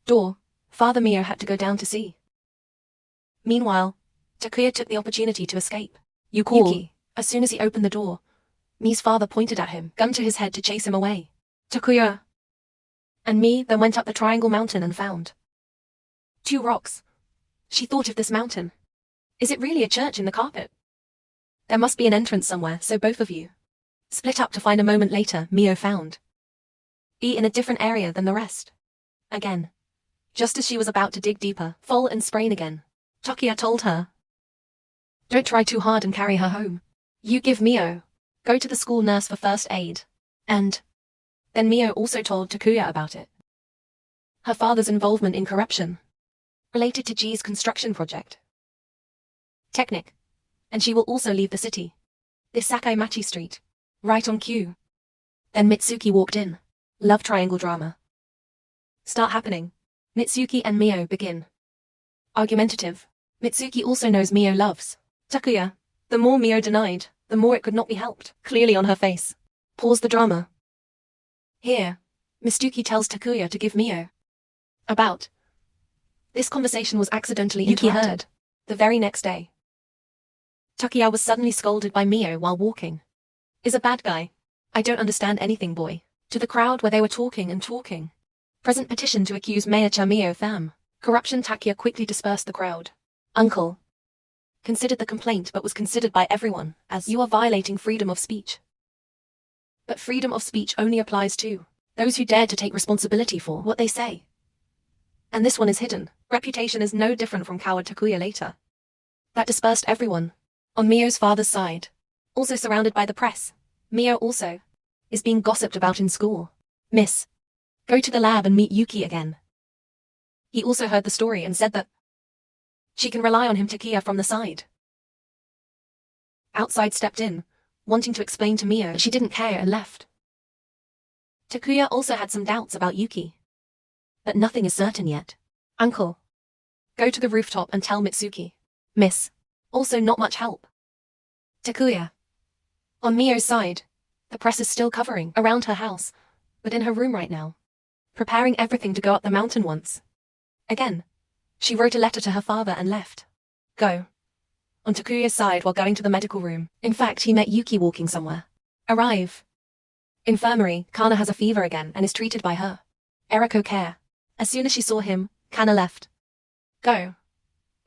Door. Father Mio had to go down to see. Meanwhile, Takuya took the opportunity to escape. You call. Yuki. As soon as he opened the door, Mi's father pointed at him, gun to his head to chase him away. Takuya and Mi then went up the Triangle Mountain and found 2 rocks. She thought of this mountain. Is it really a church in the carpet? There must be an entrance somewhere, so both of you split up to find. A moment later, Mio found E in a different area than the rest. Again. Just as she was about to dig deeper, fall and sprain again. Takuya told her, don't try too hard and carry her home. You give Mio. Go to the school nurse for first aid. And then Mio also told Takuya about it. Her father's involvement in corruption related to G's construction project. Technic. And she will also leave the city. This Sakai Machi Street. Right on cue. Then Mitsuki walked in. Love triangle drama. Start happening. Mitsuki and Mio begin. Argumentative. Mitsuki also knows Mio loves Takuya. The more Mio denied, the more it could not be helped. Clearly on her face. Pause the drama. Here, Mitsuki tells Takuya to give Mio about. This conversation was accidentally interrupted. The very next day. Takuya was suddenly scolded by Mio while walking. Is a bad guy. I don't understand anything, boy. To the crowd where they were talking and talking. Present petition to accuse Mayor Mio Tham. Corruption. Takuya quickly dispersed the crowd. Uncle. Considered the complaint but was considered by everyone as you are violating freedom of speech. But freedom of speech only applies to those who dare to take responsibility for what they say. And this one is hidden. Reputation is no different from coward Takuya later. That dispersed everyone. On Mio's father's side. Also surrounded by the press. Mio also is being gossiped about in school. Miss. Go to the lab and meet Yuki again. He also heard the story and said that she can rely on him. Takuya from the side. Outside stepped in, wanting to explain to Mio she didn't care and left. Takuya also had some doubts about Yuki. But nothing is certain yet. Uncle. Go to the rooftop and tell Mitsuki. Miss. Also not much help. Takuya. On Mio's side, the press is still covering around her house, but in her room right now. Preparing everything to go up the mountain once. Again. She wrote a letter to her father and left. Go. On Takuya's side while going to the medical room. In fact, he met Yuki walking somewhere. Arrive. Infirmary. Kana has a fever again and is treated by her. Eriko care. As soon as she saw him, Kana left. Go.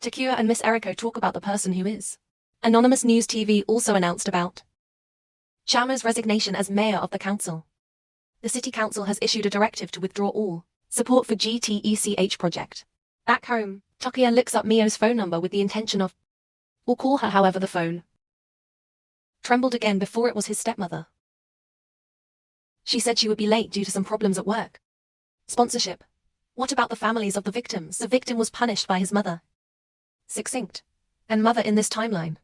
Takuya and Miss Eriko talk about the person who is. Anonymous News TV also announced about Chama's resignation as mayor of the council. The city council has issued a directive to withdraw all support for GTECH project. Back home, Takuya looks up Mio's phone number with the intention of will call her. However, the phone trembled again before it was his stepmother. She said she would be late due to some problems at work. Sponsorship. What about the families of the victims? The victim was punished by his mother. Succinct. And mother in this timeline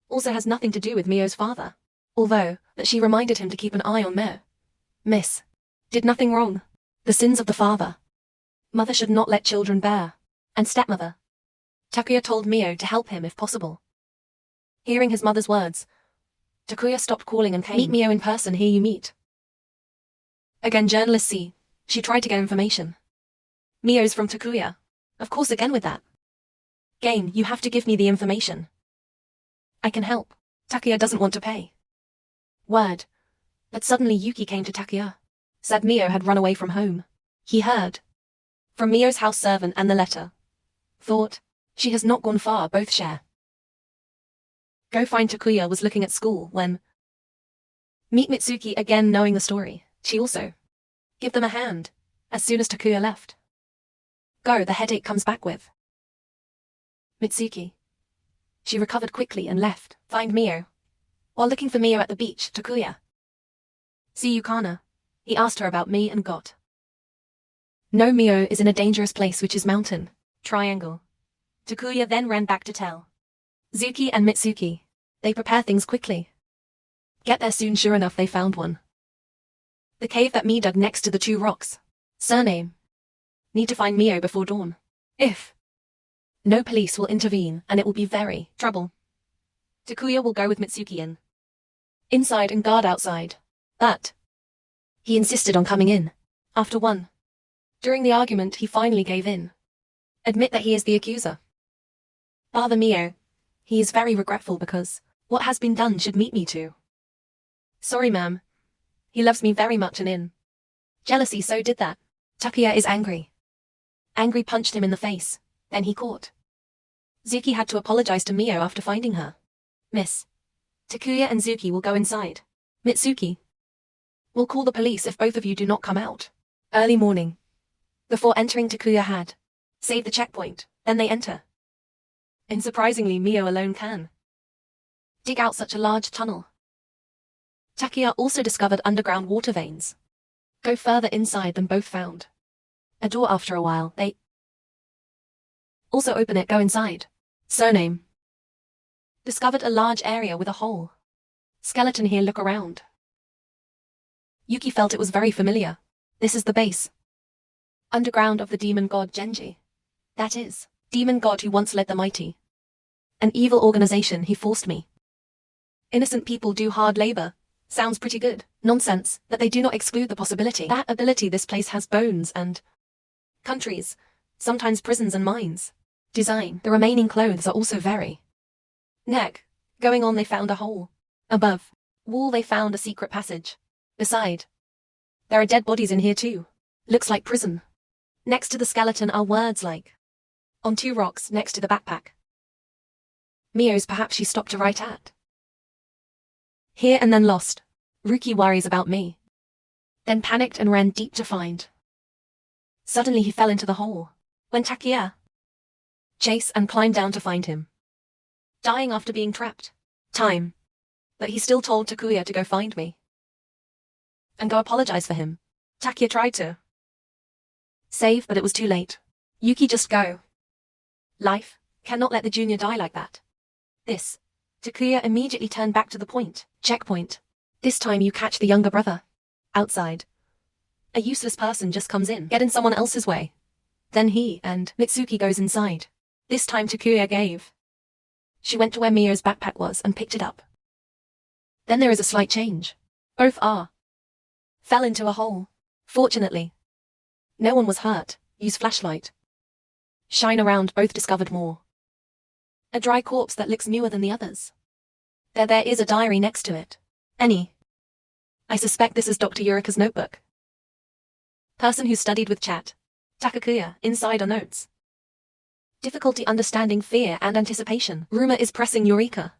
also has nothing to do with Mio's father. Although, that she reminded him to keep an eye on Mio. Miss. Did nothing wrong. The sins of the father. Mother should not let children bear. And stepmother. Takuya told Mio to help him if possible. Hearing his mother's words, Takuya stopped calling and came. Meet Mio in person. Here you meet. Again journalist C. She tried to get information. Mio's from Takuya. Of course again with that. Gain, you have to give me the information. I can help. Takuya doesn't want to pay. Word. But suddenly Yuki came to Takuya. Said Mio had run away from home. He heard. From Mio's house servant and the letter. Thought. She has not gone far, both share. Go find Takuya was looking at school when. Meet Mitsuki again knowing the story. She also. Give them a hand. As soon as Takuya left. Go, the headache comes back with. Mitsuki. She recovered quickly and left. Find Mio. While looking for Mio at the beach, Takuya. See you, Kana. He asked her about me and got. No, Mio is in a dangerous place which is mountain. Triangle. Takuya then ran back to tell Zuki and Mitsuki. They prepare things quickly. Get there soon. Sure enough, they found one. The cave that me dug next to the two rocks. Surname. Need to find Mio before dawn. If no police will intervene and it will be very trouble. Takuya will go with Mitsuki in. Inside and guard outside. But he insisted on coming in. After one. During the argument he finally gave in. Admit that he is the accuser. Father Mio. He is very regretful because what has been done should meet me too. Sorry ma'am. He loves me very much and in jealousy so did that. Takuya is angry. Angry punched him in the face. Then he caught. Zuki had to apologize to Mio after finding her. Miss. Takuya and Zuki will go inside. Mitsuki. We'll call the police if both of you do not come out. Early morning. Before entering, Takuya had saved the checkpoint. Then they enter. And surprisingly, Mio alone can dig out such a large tunnel. Takuya also discovered underground water veins. Go further inside than both found a door. After a while, they also open it. Go inside. Surname. Discovered a large area with a hole. Skeleton here, look around. Yuki felt it was very familiar. This is the base. Underground of the demon god Genji. That is, demon god who once led the mighty. An evil organization, he forced me. Innocent people do hard labor. Sounds pretty good. Nonsense, but they do not exclude the possibility. That ability, this place has bones and countries, sometimes prisons and mines. Design, the remaining clothes are also very. Neck. Going on, they found a hole. Above. Wall, they found a secret passage. Beside. There are dead bodies in here too. Looks like prison. Next to the skeleton are words like. On 2 rocks next to the backpack. Mio's, perhaps she stopped to write at. Here and then lost. Ruki worries about me. Then panicked and ran deep to find. Suddenly he fell into the hole. When Takia chase and climbed down to find him. Dying after being trapped. Time. But he still told Takuya to go find me. And go apologize for him. Takia tried to save, but it was too late. Yuki, just go. Life cannot let the junior die like that. This. Takuya immediately turned back to the point. Checkpoint. This time you catch the younger brother. Outside. A useless person just comes in. Get in someone else's way. Then he and Mitsuki goes inside. This time Takuya gave. She went to where Mio's backpack was and picked it up. Then there is a slight change. Both fell into a hole. Fortunately. No one was hurt. Use flashlight. Shine around, both discovered more. A dry corpse that looks newer than the others. There is a diary next to it. I suspect this is Dr. Yurika's notebook. Person who studied with chat. Takakuya, inside are notes. Difficulty understanding fear and anticipation. Rumor is pressing Eureka.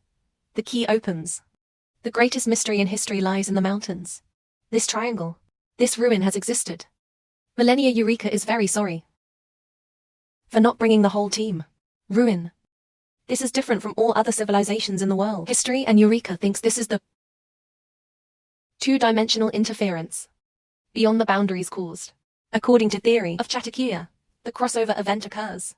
The key opens. The greatest mystery in history lies in the mountains. This triangle. This ruin has existed. Millennia. Eureka is very sorry for not bringing the whole team. Ruin. This is different from all other civilizations in the world. History, and Eureka thinks this is the two-dimensional interference beyond the boundaries caused. According to theory of Chatakuya, the crossover event occurs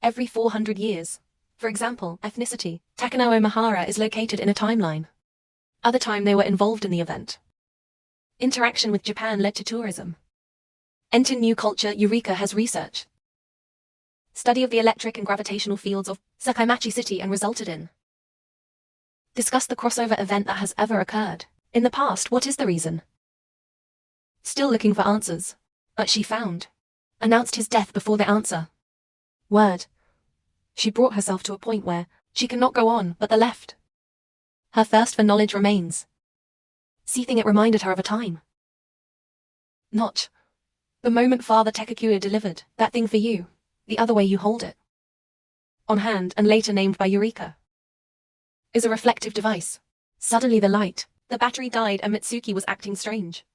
every 400 years. For example, ethnicity. Takano Mihara is located in a timeline. Other time they were involved in the event. Interaction with Japan led to tourism. Enter new culture. Eureka has research. Study of the electric and gravitational fields of Sakaimachi City and resulted in. Discuss the crossover event that has ever occurred. In the past, what is the reason? Still looking for answers. But she found. Announced his death before the answer. Word. She brought herself to a point where she cannot go on, but the left. Her thirst for knowledge remains. Seething, it reminded her of a time. Not. The moment Father Tekakuya delivered that thing for you. The other way you hold it. On hand, and later named by Eureka. Is a reflective device. Suddenly the battery died and Mitsuki was acting strange.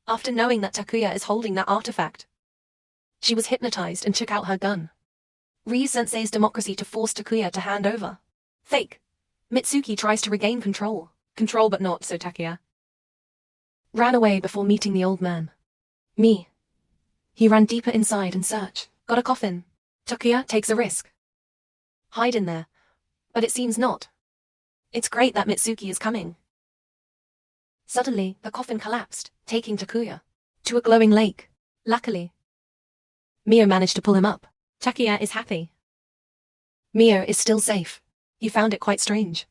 After knowing that Takuya is holding that artifact, she was hypnotized and took out her gun. Ryu-sensei's democracy to force Takuya to hand over. Fake. Mitsuki tries to regain control. Control, but not so Takuya ran away before meeting the old man. Me. He ran deeper inside and search. Got a coffin. Takuya takes a risk. Hide in there. But it seems not. It's great that Mitsuki is coming. Suddenly, the coffin collapsed, taking Takuya to a glowing lake. Luckily, Mio managed to pull him up. Takuya is happy. Mio is still safe. He found it quite strange.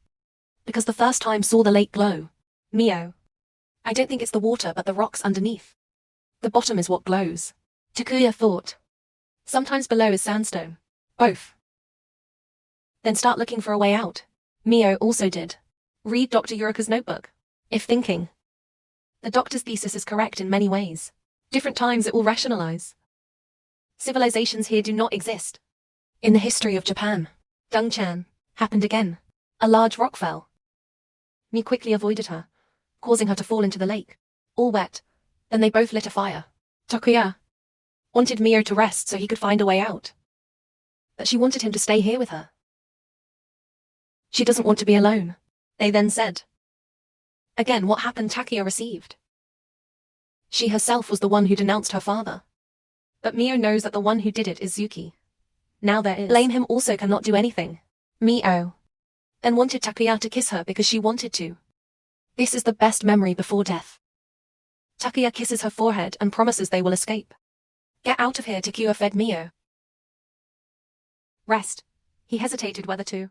Because the first time saw the lake glow. Mio. I don't think it's the water but the rocks underneath. The bottom is what glows. Takuya thought. Sometimes below is sandstone. Both. Then start looking for a way out. Mio also did. Read Dr. Yurika's notebook. If thinking. The doctor's thesis is correct in many ways. Different times it will rationalize. Civilizations here do not exist. In the history of Japan, Dongchan happened again. A large rock fell. Mi quickly avoided her, causing her to fall into the lake. All wet. Then they both lit a fire. Takuya wanted Mio to rest so he could find a way out. But she wanted him to stay here with her. She doesn't want to be alone, they then said. Again, what happened? Takuya received. She herself was the one who denounced her father. But Mio knows that the one who did it is Zuki. Now there is. Blame him also cannot do anything. Mio. then wanted Takuya to kiss her because she wanted to. This is the best memory before death. Takuya kisses her forehead and promises they will escape. Get out of here, Takuya fed Mio. Rest. He hesitated whether to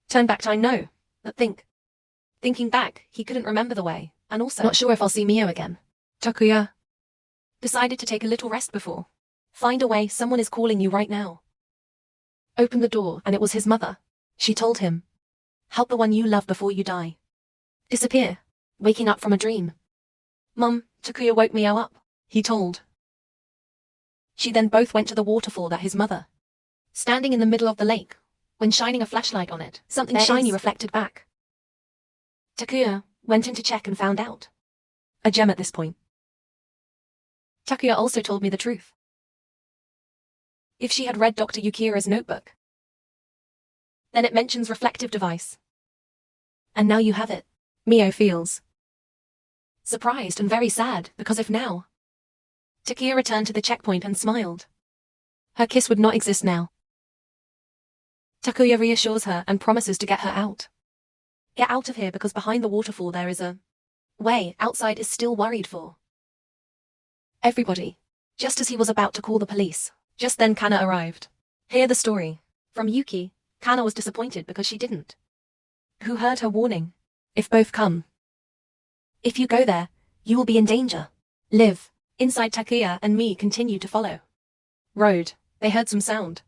turn back time, no, but think. Thinking back, he couldn't remember the way, and also not sure if I'll see Mio again. Takuya decided to take a little rest before. Find a way, someone is calling you right now. Opened the door, and it was his mother. She told him, help the one you love before you die. Disappear, waking up from a dream. Mum, Takuya woke Mio up, he told. She then both went to the waterfall that his mother, standing in the middle of the lake, when shining a flashlight on it, something shiny reflected back. Takuya went in to check and found out a gem at this point. Takuya also told me the truth. If she had read Dr. Yukira's notebook, then it mentions reflective device. And now you have it. Mio feels surprised and very sad, because if now. Takuya returned to the checkpoint and smiled. Her kiss would not exist now. Takuya reassures her and promises to get her out. Get out of here, because behind the waterfall there is a way outside is still worried for everybody. Just as he was about to call the police, just then Kana arrived. Hear the story. From Yuki, Kana was disappointed because she didn't. Who heard her warning? If both come. If you go there, you will be in danger. Live. Inside, Takuya and me continued to follow. Road. They heard some sound.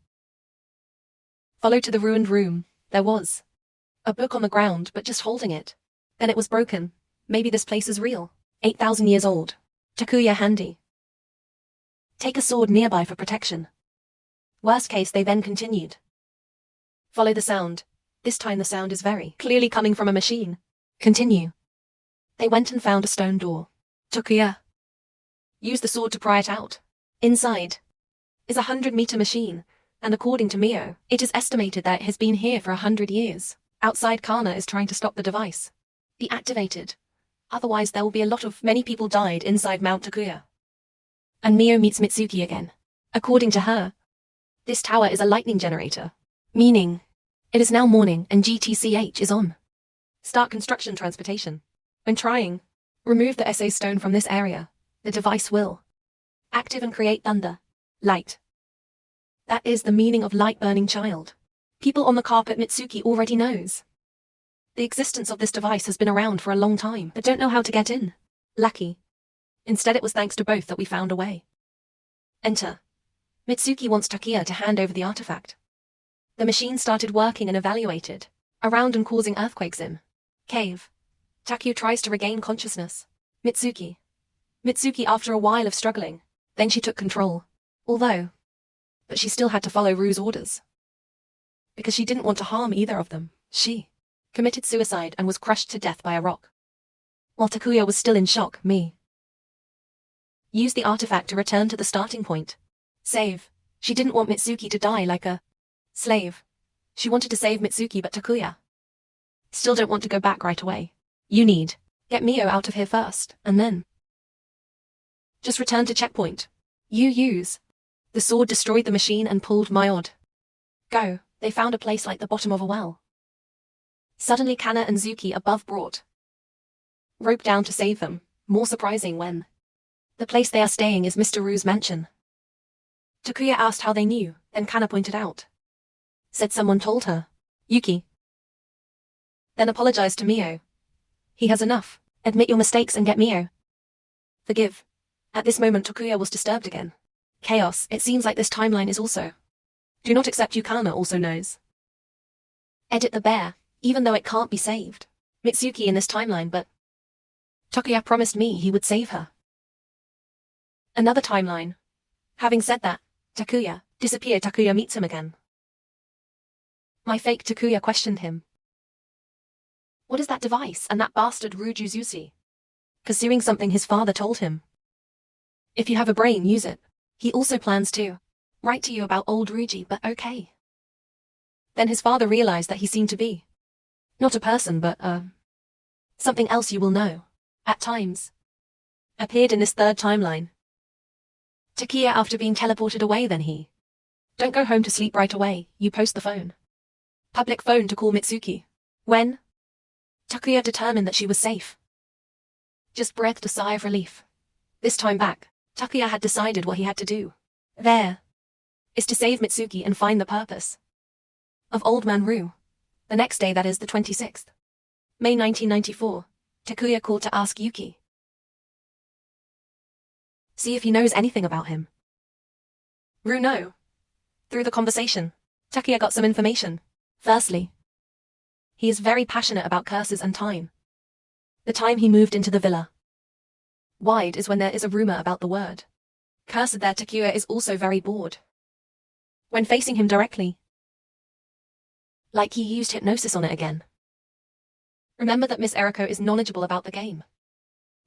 Followed to the ruined room. There was a book on the ground, but just holding it. Then it was broken. Maybe this place is real. 8,000 years old. Takuya handy. Take a sword nearby for protection. Worst case, they then continued. Follow the sound. This time the sound is very clearly coming from a machine. Continue. They went and found a stone door. Takuya used the sword to pry it out. Inside is a 100-meter machine, and according to Mio, it is estimated that it has been here for 100 years. Outside, Kana is trying to stop the device. Deactivated. Otherwise there will be a lot of many people died inside Mount Takuya. And Mio meets Mitsuki again. According to her, this tower is a lightning generator, meaning it is now morning and GTCH is on. Start construction transportation. When trying, remove the SA stone from this area. The device will active and create thunder. Light. That is the meaning of light burning child. People on the carpet, Mitsuki already knows. The existence of this device has been around for a long time, but don't know how to get in. Lucky. Instead it was thanks to both that we found a way. Enter. Mitsuki wants Takuya to hand over the artifact. The machine started working and evaluated around and causing earthquakes in cave. Takuya tries to regain consciousness. Mitsuki after a while of struggling, then she took control. But she still had to follow Rue's orders. Because she didn't want to harm either of them, she committed suicide and was crushed to death by a rock. While Takuya was still in shock, me used the artifact to return to the starting point. Save. She didn't want Mitsuki to die like a slave. She wanted to save Mitsuki, but Takuya still don't want to go back right away. You need get Mio out of here first, and then just return to checkpoint. You use the sword, destroyed the machine and pulled Myod. Go. They found a place like the bottom of a well. Suddenly Kana and Zuki above brought rope down to save them. More surprising when the place they are staying is Mr. Rue's mansion. Takuya asked how they knew, then Kana pointed out. Said someone told her. Yuki then apologized to Mio. He has enough. Admit your mistakes and get Mio. Forgive. At this moment Takuya was disturbed again. Chaos. It seems like this timeline is also. Do not accept Yukana also knows. Edit the bear, even though it can't be saved. Mitsuki in this timeline, but Takuya promised me he would save her. Another timeline. Having said that, Takuya disappeared. Takuya meets him again. My fake Takuya questioned him. What is that device and that bastard Rujuzushi? Pursuing something his father told him. If you have a brain, use it. He also plans to write to you about old Ruji, but okay. Then his father realized that he seemed to be not a person, but something else you will know. At times. Appeared in this third timeline. Takuya after being teleported away, then he. Don't go home to sleep right away, you post the phone. Public phone to call Mitsuki. When Takuya determined that she was safe, just breathed a sigh of relief. This time back, Takuya had decided what he had to do. There is to save Mitsuki and find the purpose of Old Man Rue. The next day, that is the 26th, May 1994, Takuya called to ask Yuki. See if he knows anything about him. Rue no. Through the conversation, Takuya got some information. Firstly, he is very passionate about curses and time. The time he moved into the villa. Wide is when there is a rumor about the word. Cursed there, Takuya is also very bored. When facing him directly, like he used hypnosis on it again. Remember that Miss Eriko is knowledgeable about the game.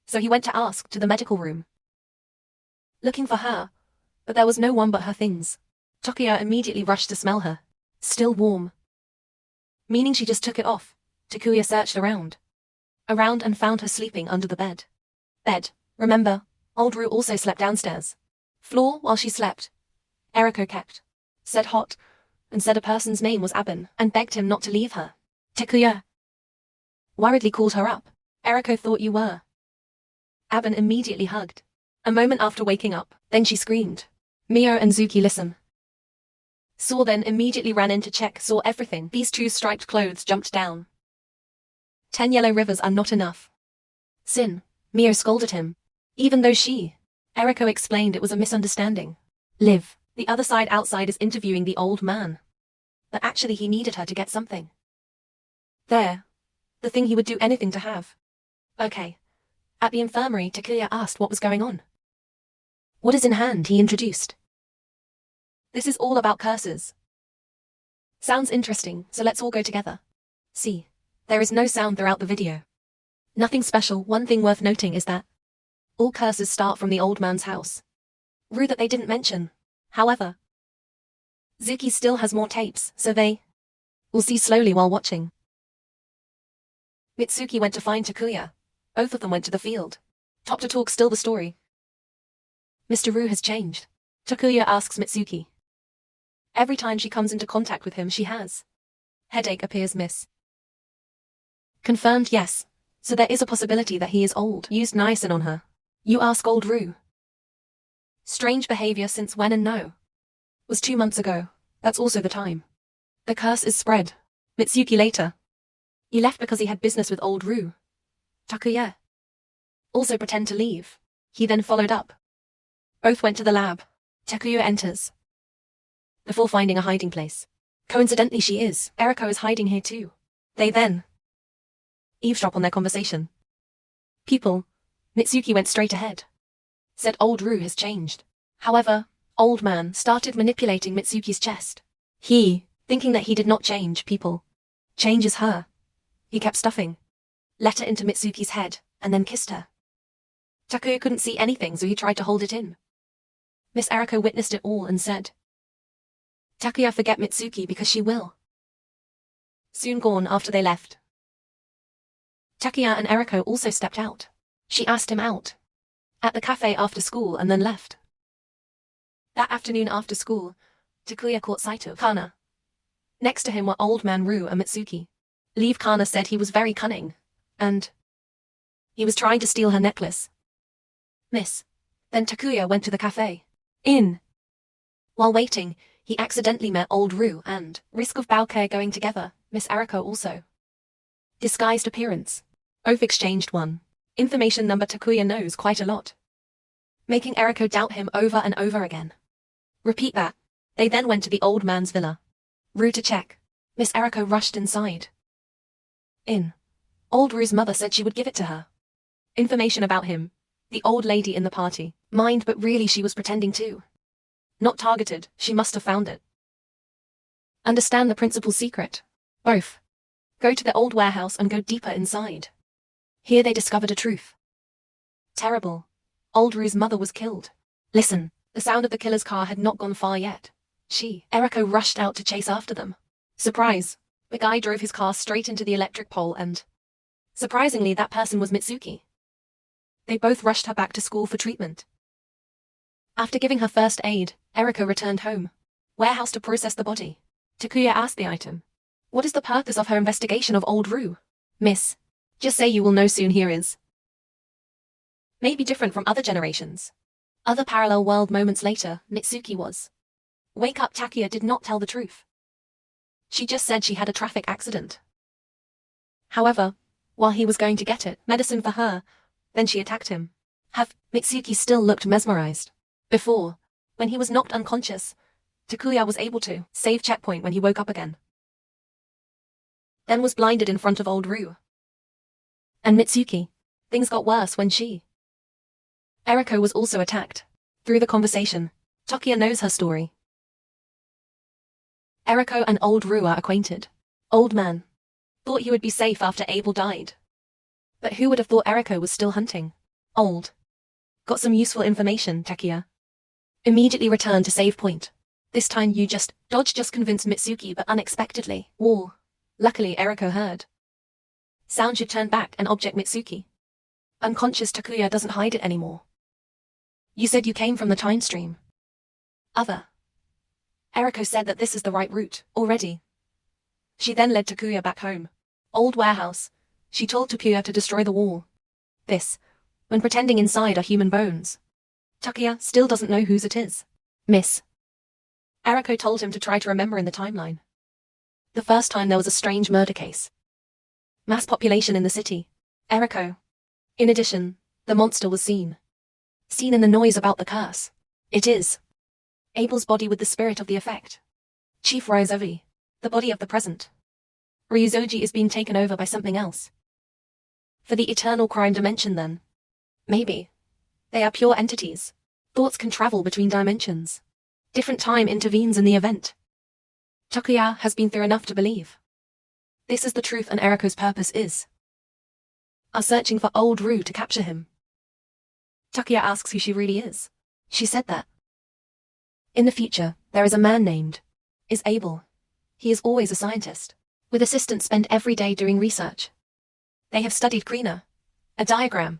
So he went to ask to the medical room, looking for her, but there was no one but her things. Takuya immediately rushed to smell her. Still warm. Meaning she just took it off. Takuya searched around and found her sleeping under the bed. Remember, old Rue also slept downstairs. Floor while she slept. Eriko kept. Said hot, and said a person's name was Aben, and begged him not to leave her. Takuya worriedly called her up. Eriko thought you were. Aben immediately hugged. A moment after waking up, then she screamed. Mio and Zuki listen. Saw then immediately ran in to check, saw everything. These two striped clothes jumped down. 10 yellow rivers are not enough. Sin, Mio scolded him. Even though Eriko explained it was a misunderstanding. Liv, the other side outside is interviewing the old man. But actually he needed her to get something. There. The thing he would do anything to have. Okay. At the infirmary, Takuya asked what was going on. What is in hand, he introduced. This is all about curses. Sounds interesting, so let's all go together. See, there is no sound throughout the video. Nothing special. One thing worth noting is that all curses start from the old man's house. Rude that they didn't mention. However, Zuki still has more tapes, so they will see slowly while watching. Mitsuki went to find Takuya. Both of them went to the field. Top to talk, still the story. Mr. Rue has changed. Takuya asks Mitsuki. Every time she comes into contact with him, she has headache, appears Miss. Confirmed, yes. So there is a possibility that he is old. Used niacin on her. You ask old Rue. Strange behavior since when, and no. Was 2 months ago. That's also the time. The curse is spread. Mitsuki later. He left because he had business with old Rue. Takuya also pretend to leave. He then followed up. Both went to the lab. Takuya enters. Before finding a hiding place. Coincidentally she is. Eriko is hiding here too. They then eavesdrop on their conversation. People. Mitsuki went straight ahead. Said old Rue has changed. However, old man started manipulating Mitsuki's chest. He, thinking that he did not change people, changes her. He kept stuffing letter into Mitsuki's head, and then kissed her. Takuya couldn't see anything, so he tried to hold it in. Miss Eriko witnessed it all and said, Takuya forget Mitsuki because she will. Soon gone after they left. Takuya and Eriko also stepped out. She asked him out. At the cafe after school and then left. That afternoon after school, Takuya caught sight of Kana. Next to him were old man Rue and Mitsuki. Leave Kana said he was very cunning, and he was trying to steal her necklace. Miss. Then Takuya went to the cafe. While waiting, he accidentally met old Rue and risk of Baoke going together, Miss Eriko also. Disguised appearance. Both exchanged one. Information number Takuya knows quite a lot. Making Eriko doubt him over and over again. Repeat that. They then went to the old man's villa. Rue to check. Miss Eriko rushed inside. Old Rue's mother said she would give it to her. Information about him. The old lady in the party. Mind, but really she was pretending too. Not targeted, she must have found it. Understand the principal's secret. Both. Go to the old warehouse and go deeper inside. Here they discovered a truth. Terrible. Old Rue's mother was killed. Listen, the sound of the killer's car had not gone far yet. Eriko rushed out to chase after them. Surprise. The guy drove his car straight into the electric pole and, surprisingly, that person was Mitsuki. They both rushed her back to school for treatment. After giving her first aid, Eriko returned home. Warehouse to process the body. Takuya asked the item. What is the purpose of her investigation of old Rue? Miss, just say you will know soon. Here is. May be different from other generations. Other parallel world moments later, Mitsuki was. Wake up. Takuya did not tell the truth. She just said she had a traffic accident. However, while he was going to get it, medicine for her, then she attacked him. Mitsuki still looked mesmerized. Before, when he was knocked unconscious, Takuya was able to save checkpoint when he woke up again. Then was blinded in front of old Rue. And Mitsuki. Things got worse when Eriko was also attacked. Through the conversation, Takuya knows her story. Eriko and old Rue are acquainted. Old man. Thought he would be safe after Abel died. But who would have thought Eriko was still hunting? Old. Got some useful information, Takuya. Immediately return to save point. This time you just convinced Mitsuki, but unexpectedly. Wall. Luckily Eriko heard. Sound should turn back and object Mitsuki. Unconscious Takuya doesn't hide it anymore. You said you came from the time stream. Eriko said that this is the right route, already. She then led Takuya back home. Old warehouse. She told Takuya to destroy the wall. This, when pretending inside are human bones. Takuya still doesn't know whose it is. Miss. Eriko told him to try to remember in the timeline. The first time there was a strange murder case. Mass population in the city. Eriko. In addition, the monster was seen. Seen in the noise about the curse. It is Abel's body with the spirit of the effect. Chief Ryozoji, the body of the present. Ryozoji is being taken over by something else. For the eternal crime dimension then. Maybe. They are pure entities. Thoughts can travel between dimensions. Different time intervenes in the event. Takuya has been through enough to believe. This is the truth, and Eriko's purpose are searching for old Rue to capture him. Takuya asks who she really is. She said that. In the future, there is a man named Abel. He is always a scientist, with assistants spend every day doing research. They have studied Krina. A diagram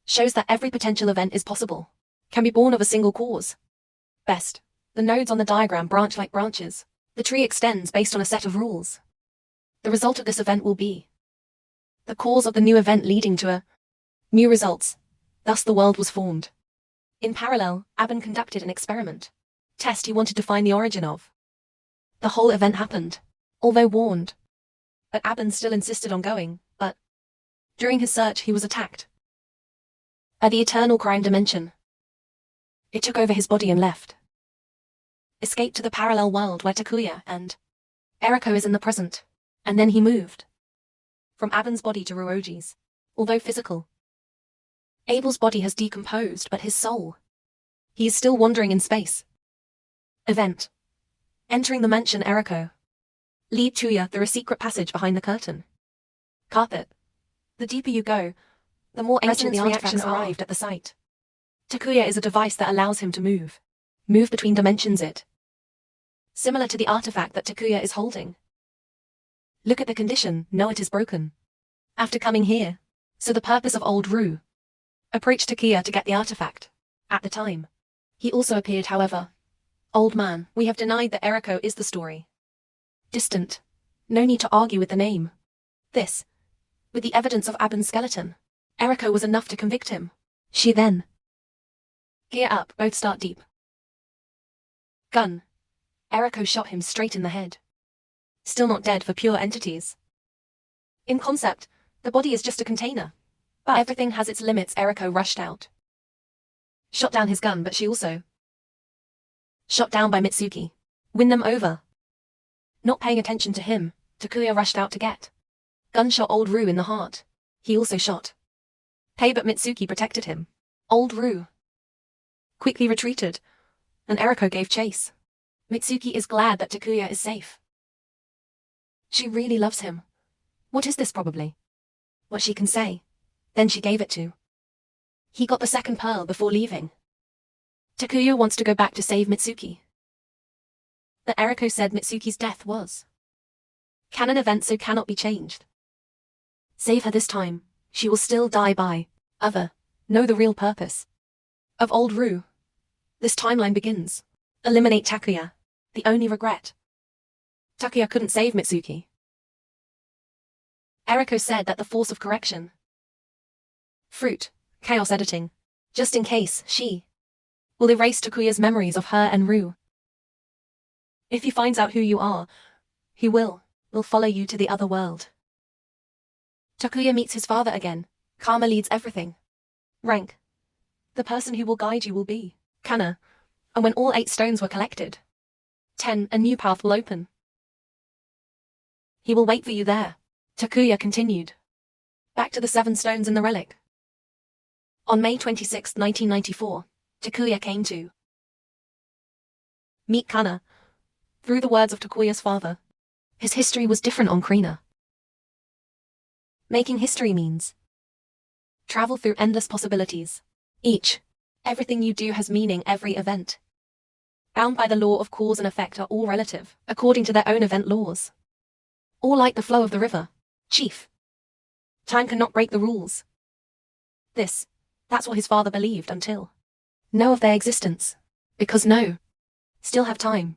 shows that every potential event is possible, can be born of a single cause. Best, the nodes on the diagram branch like branches. The tree extends based on a set of rules. The result of this event will be the cause of the new event leading to a new results. Thus the world was formed. In parallel, Aben conducted an experiment. Test he wanted to find the origin of. The whole event happened, although warned. But Aben still insisted on going, but during his search he was attacked. By the eternal crime dimension. It took over his body and left. Escaped to the parallel world where Takuya and Eriko is in the present. And then he moved. From Aben's body to Ryoji's. Although physical. Abel's body has decomposed, but his soul. He is still wandering in space. Event. Entering the mansion Eriko. Lead Tuya through a secret passage behind the curtain. Carpet. The deeper you go, the more ancient the reaction arrived at the site. Takuya is a device that allows him to move. Move between dimensions similar to the artifact that Takuya is holding. Look at the condition, know it is broken. After coming here, so the purpose of old Rue. Approached Takuya to get the artifact. At the time. He also appeared, however. Old man, we have denied that Eriko is the story. Distant. No need to argue with the name. This. With the evidence of Aben's skeleton. Eriko was enough to convict him. She then. Gear up, both start deep. Gun. Eriko shot him straight in the head. Still not dead for pure entities. In concept, the body is just a container. But everything has its limits. Eriko rushed out. Shot down his gun, but she also shot down by Mitsuki. Win them over. Not paying attention to him, Takuya rushed out to get. Gunshot old Rue in the heart. He also shot. Pei, but Mitsuki protected him. Old Rue quickly retreated, and Eriko gave chase. Mitsuki is glad that Takuya is safe. She really loves him. What is this probably? What she can say. Then she gave it to. He got the second pearl before leaving. Takuya wants to go back to save Mitsuki. But Eriko said Mitsuki's death was canon event, so cannot be changed. Save her this time, she will still die by know the real purpose of old Rue. This timeline begins. Eliminate Takuya. The only regret. Takuya couldn't save Mitsuki. Eriko said that the force of correction. Fruit, chaos editing. Just in case, she will erase Takuya's memories of her and Rue. If he finds out who you are, he will follow you to the other world. Takuya meets his father again. Karma leads everything. Rank. The person who will guide you will be Kana. And when all 8 stones were collected, 10, a new path will open. He will wait for you there. Takuya continued. Back to the 7 stones in the relic. On May 26, 1994, Takuya came to meet Kana. Through the words of Takuya's father, his history was different on Krina. Making history means travel through endless possibilities. Everything you do has meaning, every event. Bound by the law of cause and effect are all relative, according to their own event laws. All like the flow of the river. Chief. Time cannot break the rules. That's what his father believed until know of their existence. Because no. Still have time.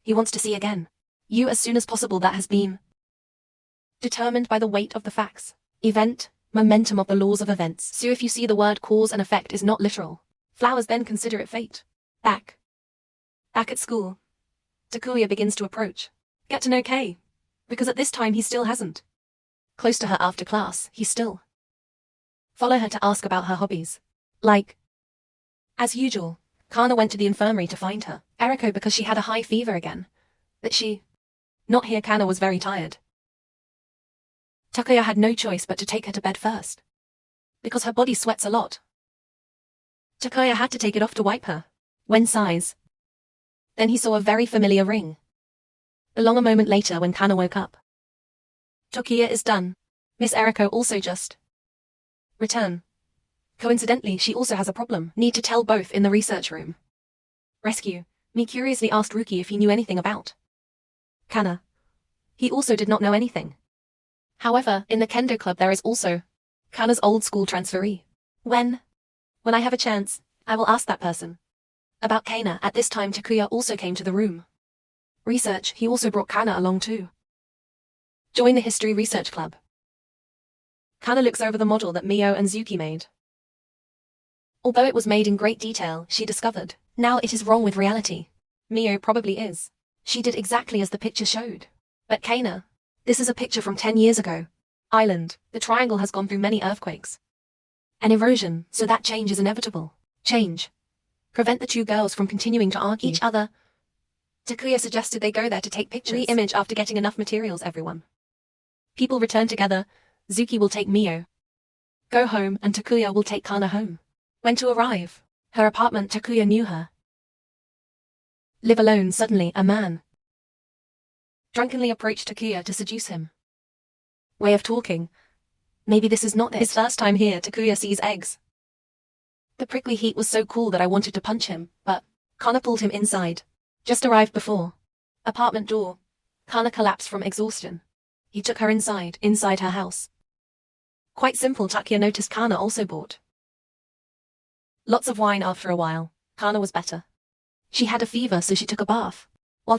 He wants to see again. You as soon as possible. That has been determined by the weight of the facts. Event, momentum of the laws of events. So if you see the word cause and effect is not literal. Flowers then consider it fate. Back at school. Takuya begins to approach. Get to know Kei. Because at this time he still hasn't. Close to her after class, he still follow her to ask about her hobbies. Like, as usual, Kana went to the infirmary to find her. Eriko because she had a high fever again. But she, not here. Kana was very tired. Takuya had no choice but to take her to bed first. Because her body sweats a lot. Takuya had to take it off to wipe her. When sighs. Then he saw a very familiar ring. Along a moment later when Kana woke up. Takuya is done. Miss Eriko also just return. Coincidentally, she also has a problem. Need to tell both in the research room. Rescue. Me curiously asked Ruki if he knew anything about Kana. He also did not know anything. However, in the Kendo Club there is also Kana's old school transferee. When I have a chance, I will ask that person about Kana. At this time Takuya also came to the room. Research, he also brought Kana along too. Join the History Research Club. Kana looks over the model that Mio and Zuki made. Although it was made in great detail, she discovered, now it is wrong with reality. Mio probably is. She did exactly as the picture showed. But Kana, this is a picture from 10 years ago. Island, the triangle has gone through many earthquakes and erosion, so that change is inevitable. Change. Prevent the 2 girls from continuing to argue each other. Takuya suggested they go there to take pictures. Re-image after getting enough materials, everyone. People return together. Zuki will take Mio. Go home and Takuya will take Kana home. When to arrive? Her apartment. Takuya knew her. Live alone. Suddenly, a man drunkenly approached Takuya to seduce him. Way of talking. Maybe this is not it. His first time here. Takuya sees eggs. The prickly heat was so cool that I wanted to punch him, but Kana pulled him inside. Just arrived before apartment door. Kana collapsed from exhaustion. He took her inside her house. Quite simple. Takuya noticed Kana also bought lots of wine. After a while, Kana was better. She had a fever, so she took a bath. While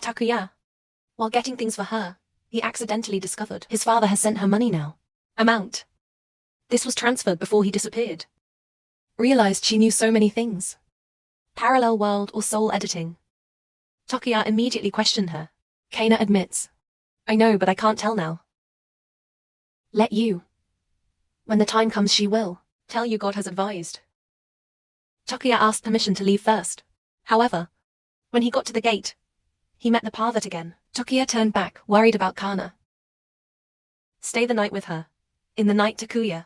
getting things for her, he accidentally discovered his father has sent her money now. Amount. This was transferred before he disappeared. Realized she knew so many things. Parallel world or soul editing. Takuya immediately questioned her. Kana admits. I know, but I can't tell now. Let you. When the time comes she will tell you. God has advised. Takuya asked permission to leave first. However, when he got to the gate, he met the Parvat again. Takuya turned back, worried about Kana. Stay the night with her. In the night Takuya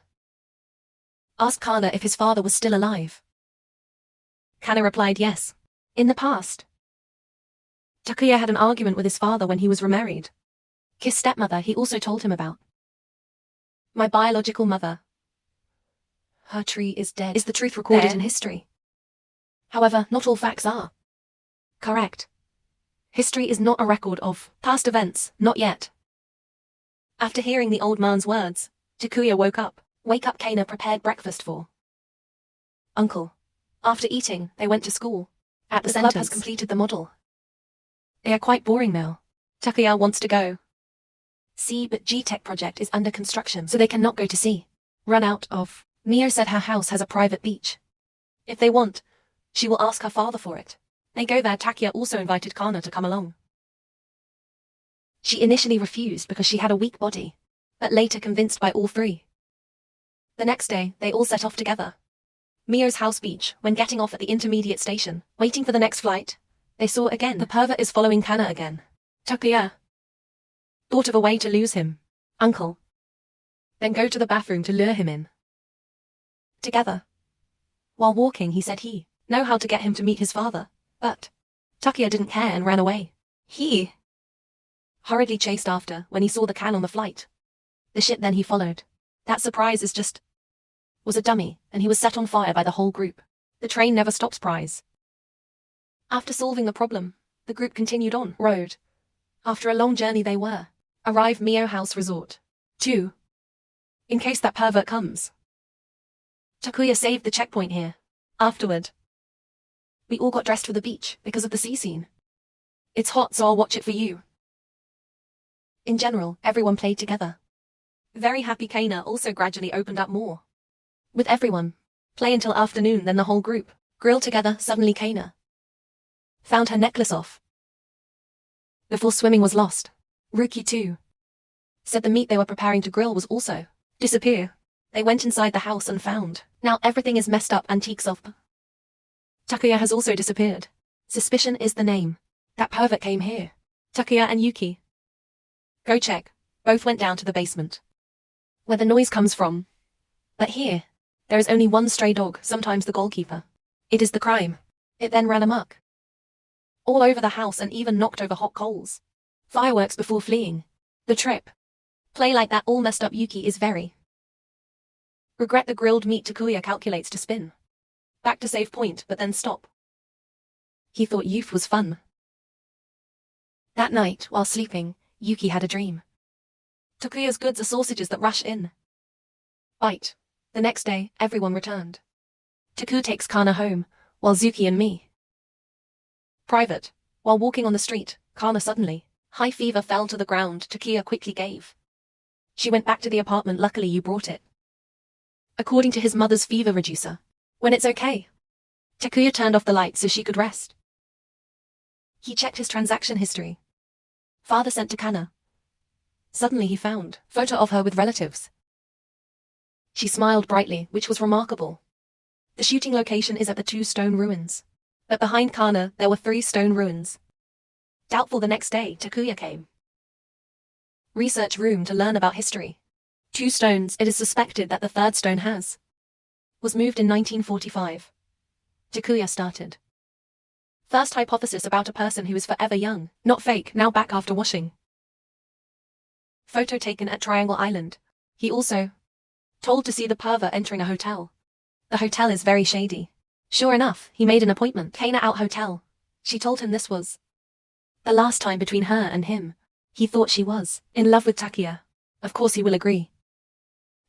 asked Kana if his father was still alive. Kana replied yes. In the past. Takuya had an argument with his father when he was remarried. His stepmother he also told him about. My biological mother. Her tree is dead. Is the truth recorded in history? However, not all facts are correct. History is not a record of past events, not yet. After hearing the old man's words, Takuya woke up. Wake up. Kana prepared breakfast for Uncle. After eating, they went to school. At the club has completed the model. They are quite boring now. Takuya wants to go. C, but G-Tech project is under construction, so they cannot go to C. Run out of. Mio said her house has a private beach. If they want, she will ask her father for it. They go there. Takuya also invited Kana to come along. She initially refused because she had a weak body, but later convinced by all three. The next day, they all set off together. Mio's house beach, when getting off at the intermediate station, waiting for the next flight, they saw again the pervert is following Kana again. Takuya thought of a way to lose him. Uncle. Then go to the bathroom to lure him in. Together. While walking, he said he know how to get him to meet his father, but Takuya didn't care and ran away. He hurriedly chased after when he saw the can on the flight. The ship then he followed. That surprise was a dummy, and he was set on fire by the whole group. The train never stops. Prize. After solving the problem, the group continued on road. After a long journey they arrive Mio House Resort. 2. In case that pervert comes. Takuya saved the checkpoint here. Afterward, we all got dressed for the beach because of the sea scene. It's hot, so I'll watch it for you. In general, everyone played together. Very happy. Kana also gradually opened up more with everyone. Play until afternoon, then the whole group grilled together. Suddenly Kana found her necklace off. Before swimming was lost. Ruki too said the meat they were preparing to grill was also disappear. They went inside the house and found now everything is messed up. Antiques of Takuya has also disappeared. Suspicion is the name. That pervert came here. Takuya and Yuki go check. Both went down to the basement where the noise comes from. But here, there is only one stray dog, sometimes the goalkeeper. It is the crime. It then ran amok all over the house and even knocked over hot coals. Fireworks before fleeing. The trip. Play like that all messed up. Yuki is very regret the grilled meat. Takuya calculates to spin back to save point, but then stop. He thought youth was fun. That night, while sleeping, Yuki had a dream. Takuya's goods are sausages that rush in. Bite. The next day, everyone returned. Taku takes Kana home, while Zuki and me. Private. While walking on the street, Kana suddenly, high fever fell to the ground. Takuya quickly gave. She went back to the apartment. Luckily you brought it. According to his mother's fever reducer. When it's okay. Takuya turned off the light so she could rest. He checked his transaction history. Father sent to Kana. Suddenly he found photo of her with relatives. She smiled brightly, which was remarkable. The shooting location is at the 2 stone ruins. But behind Kana, there were 3 stone ruins. Doubtful. The next day, Takuya came. Research room to learn about history. 2 stones. It is suspected that the 3rd stone was moved in 1945. Takuya started. First hypothesis about a person who is forever young, not fake, now back after washing. Photo taken at Triangle Island. He also told to see the pervert entering a hotel. The hotel is very shady. Sure enough, he made an appointment. Kana out hotel. She told him this was the last time between her and him. He thought she was in love with Takuya. Of course he will agree.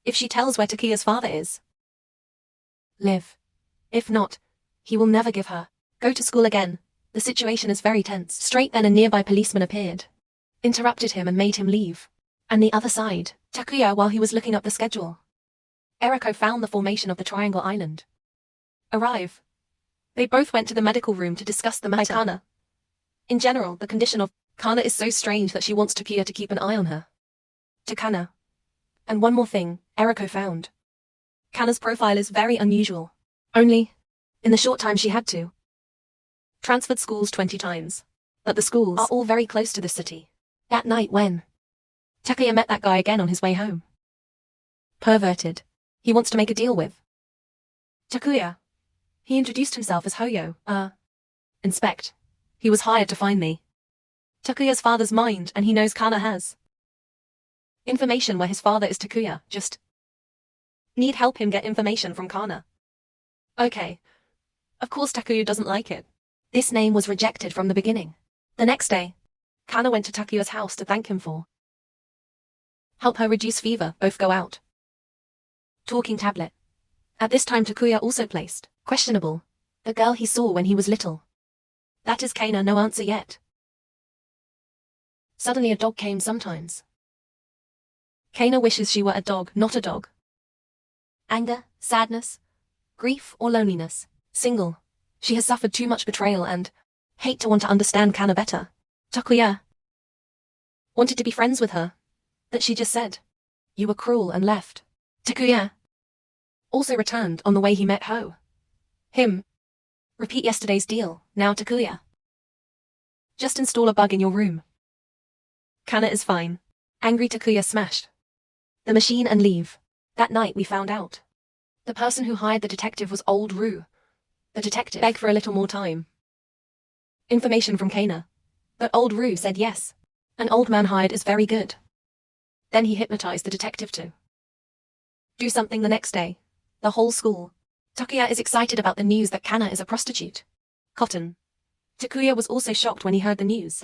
If she tells where Takuya's father is. Live. If not, he will never give her. Go to school again. The situation is very tense. Straight then a nearby policeman appeared. Interrupted him and made him leave. And the other side, Takuya while he was looking up the schedule. Eriko found the formation of the Triangle Island. Arrive. They both went to the medical room to discuss the matter. Kana. In general, the condition of Kana is so strange that she wants Takuya to keep an eye on her. To Kana. And one more thing, Eriko found. Kana's profile is very unusual. Only, in the short time she had to. Transferred schools 20 times. But the schools are all very close to the city. That night when Takuya met that guy again on his way home. Perverted. He wants to make a deal with Takuya. He introduced himself as Hoyo. Inspect. He was hired to find me. Takuya's father's mind, and he knows Kana has information where his father is. Takuya just need help him get information from Kana. Okay. Of course Takuya doesn't like it. This name was rejected from the beginning. The next day, Kana went to Takuya's house to thank him for help her reduce fever. Both go out. Talking tablet. At this time Takuya also placed questionable the girl he saw when he was little. That is Kana. No answer yet. Suddenly a dog came sometimes. Kana wishes she were a dog, not a dog. Anger, sadness, grief or loneliness. Single. She has suffered too much betrayal and hate to want to understand Kana better. Takuya wanted to be friends with her. That she just said, "You were cruel," and left. Takuya also returned on the way he met him. Repeat yesterday's deal, now Takuya. Just install a bug in your room. Kana is fine. Angry Takuya smashed the machine and leave. That night we found out. The person who hired the detective was old Rue. The detective begged for a little more time. Information from Kana. But old Rue said yes. An old man hired is very good. Then he hypnotized the detective to do something the next day. The whole school. Takuya is excited about the news that Kana is a prostitute. Cotton. Takuya was also shocked when he heard the news.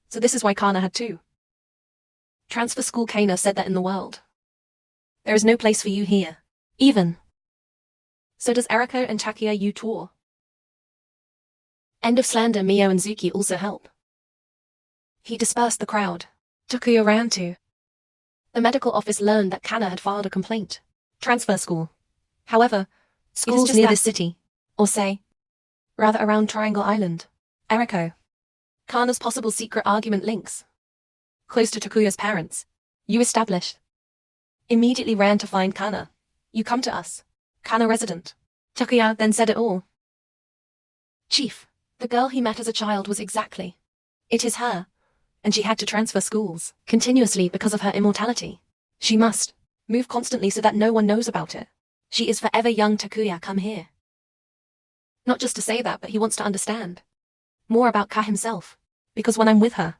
So this is why Kana had to transfer school. Kana said that in the world there is no place for you here. Even. So does Eriko and Takuya you too. End of slander. Mio and Zuki also help. He dispersed the crowd. Takuya ran to the medical office, learned that Kana had filed a complaint. Transfer school. However, schools near this city, or say, rather around Triangle Island. Eriko. Kana's possible secret argument links. Close to Takuya's parents. You established. Immediately ran to find Kana. You come to us. Kana resident. Takuya then said it all. Chief, the girl he met as a child was exactly. It is her. And she had to transfer schools continuously because of her immortality. She must move constantly so that no one knows about it. She is forever young. Takuya, come here. Not just to say that, but he wants to understand more about Ka himself. Because when I'm with her,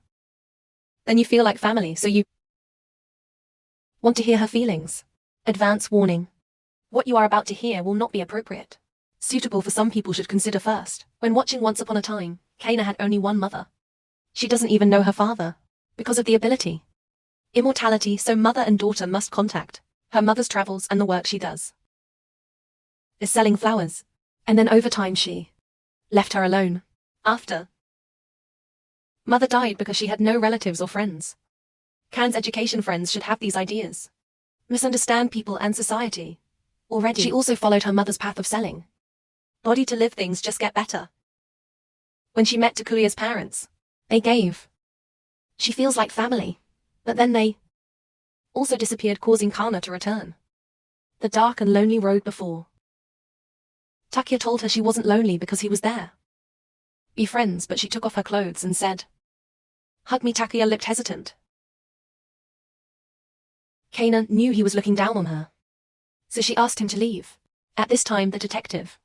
then you feel like family, so you want to hear her feelings. Advance warning. What you are about to hear will not be appropriate. Suitable for some people should consider first. When watching Once Upon a Time, Kana had only one mother. She doesn't even know her father. Because of the ability. Immortality, so mother and daughter must contact. Her mother's travels and the work she does is selling flowers. And then over time she left her alone. After mother died because she had no relatives or friends. Kan's education friends should have these ideas. Misunderstand people and society. Already she also followed her mother's path of selling. Body to live, things just get better. When she met Takuya's parents, they gave. She feels like family. But then they also disappeared, causing Kana to return. The dark and lonely road before. Takuya told her she wasn't lonely because he was there. Be friends, but she took off her clothes and said, "Hug me." Takuya looked hesitant. Kana knew he was looking down on her. So she asked him to leave. At this time the detective.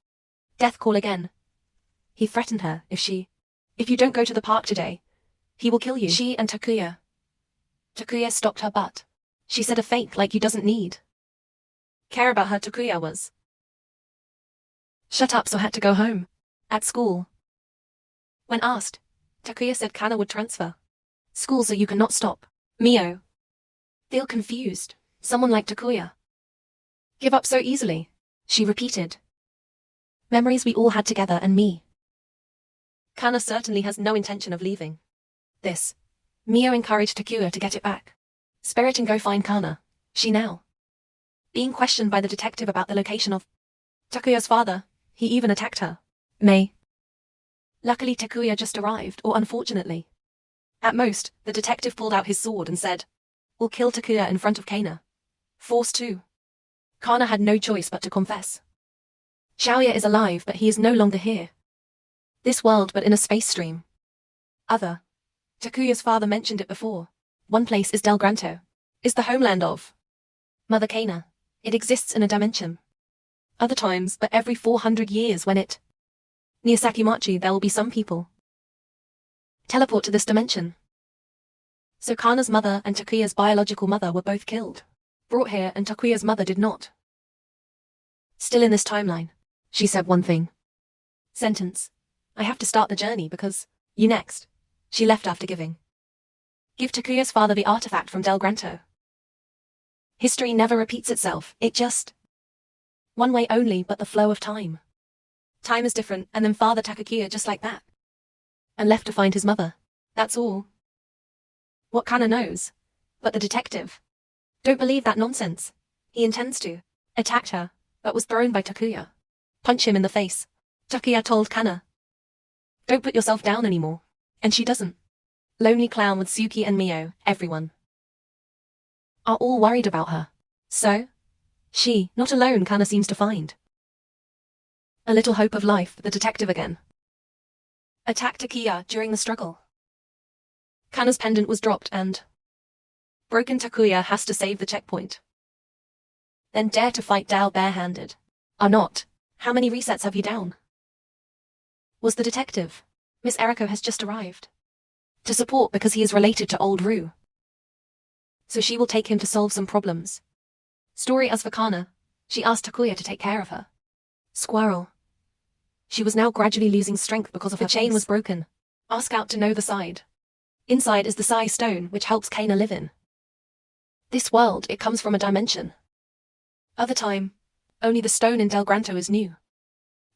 Death call again. He threatened her, if you don't go to the park today, he will kill you. She and Takuya. Takuya stopped her butt. She said a fake like you doesn't need care about her. Takuya was shut up, so had to go home. At school. When asked, Takuya said Kana would transfer school so you cannot stop. Mio. Feel confused. Someone like Takuya give up so easily. She repeated. Memories we all had together and me. Kana certainly has no intention of leaving. This. Mio encouraged Takuya to get it back. Spirit and go find Kana. She now being questioned by the detective about the location of Takuya's father. He even attacked her. May. Luckily Takuya just arrived, or unfortunately. At most, the detective pulled out his sword and said, "We'll kill Takuya in front of Kana." Forced to. Kana had no choice but to confess. Xiaoya is alive, but he is no longer here. This world, but in a space stream. Other. Takuya's father mentioned it before. One place is Del Granto. Is the homeland of Mother Kana. It exists in a dimension. Other times, but every 400 years when it near Sakimachi, there will be some people teleport to this dimension. So Kana's mother and Takuya's biological mother were both killed. Brought here, and Takuya's mother did not. Still in this timeline. She said one thing. Sentence. I have to start the journey because you next. She left after giving. Give Takuya's father the artifact from Del Granto. History never repeats itself, it just one way only, but the flow of time. Time is different, and then Father Takuya just like that. And left to find his mother. That's all. what Kana knows. But the detective. Don't believe that nonsense. He intends to. Attacked her, but was thrown by Takuya. Punch him in the face. Takuya told Kana. Don't put yourself down anymore. And she doesn't. Lonely clown with Suki and Mio, everyone are all worried about her. So, she, not alone, Kana seems to find a little hope of life. The detective again attacked Takuya during the struggle. Kana's pendant was dropped and broken. Takuya has to save the checkpoint. Then dare to fight Dao barehanded. Are not. How many resets have you down? Was the detective. Miss Eriko has just arrived to support because he is related to old Rue. So she will take him to solve some problems. Story as for Kana, she asked Takuya to take care of her. Squirrel. She was now gradually losing strength because of her chain was broken. Ask out to know the side. Inside is the Sai stone which helps Kana live in this world. It comes from a dimension. Other time, only the stone in Del Granto is new.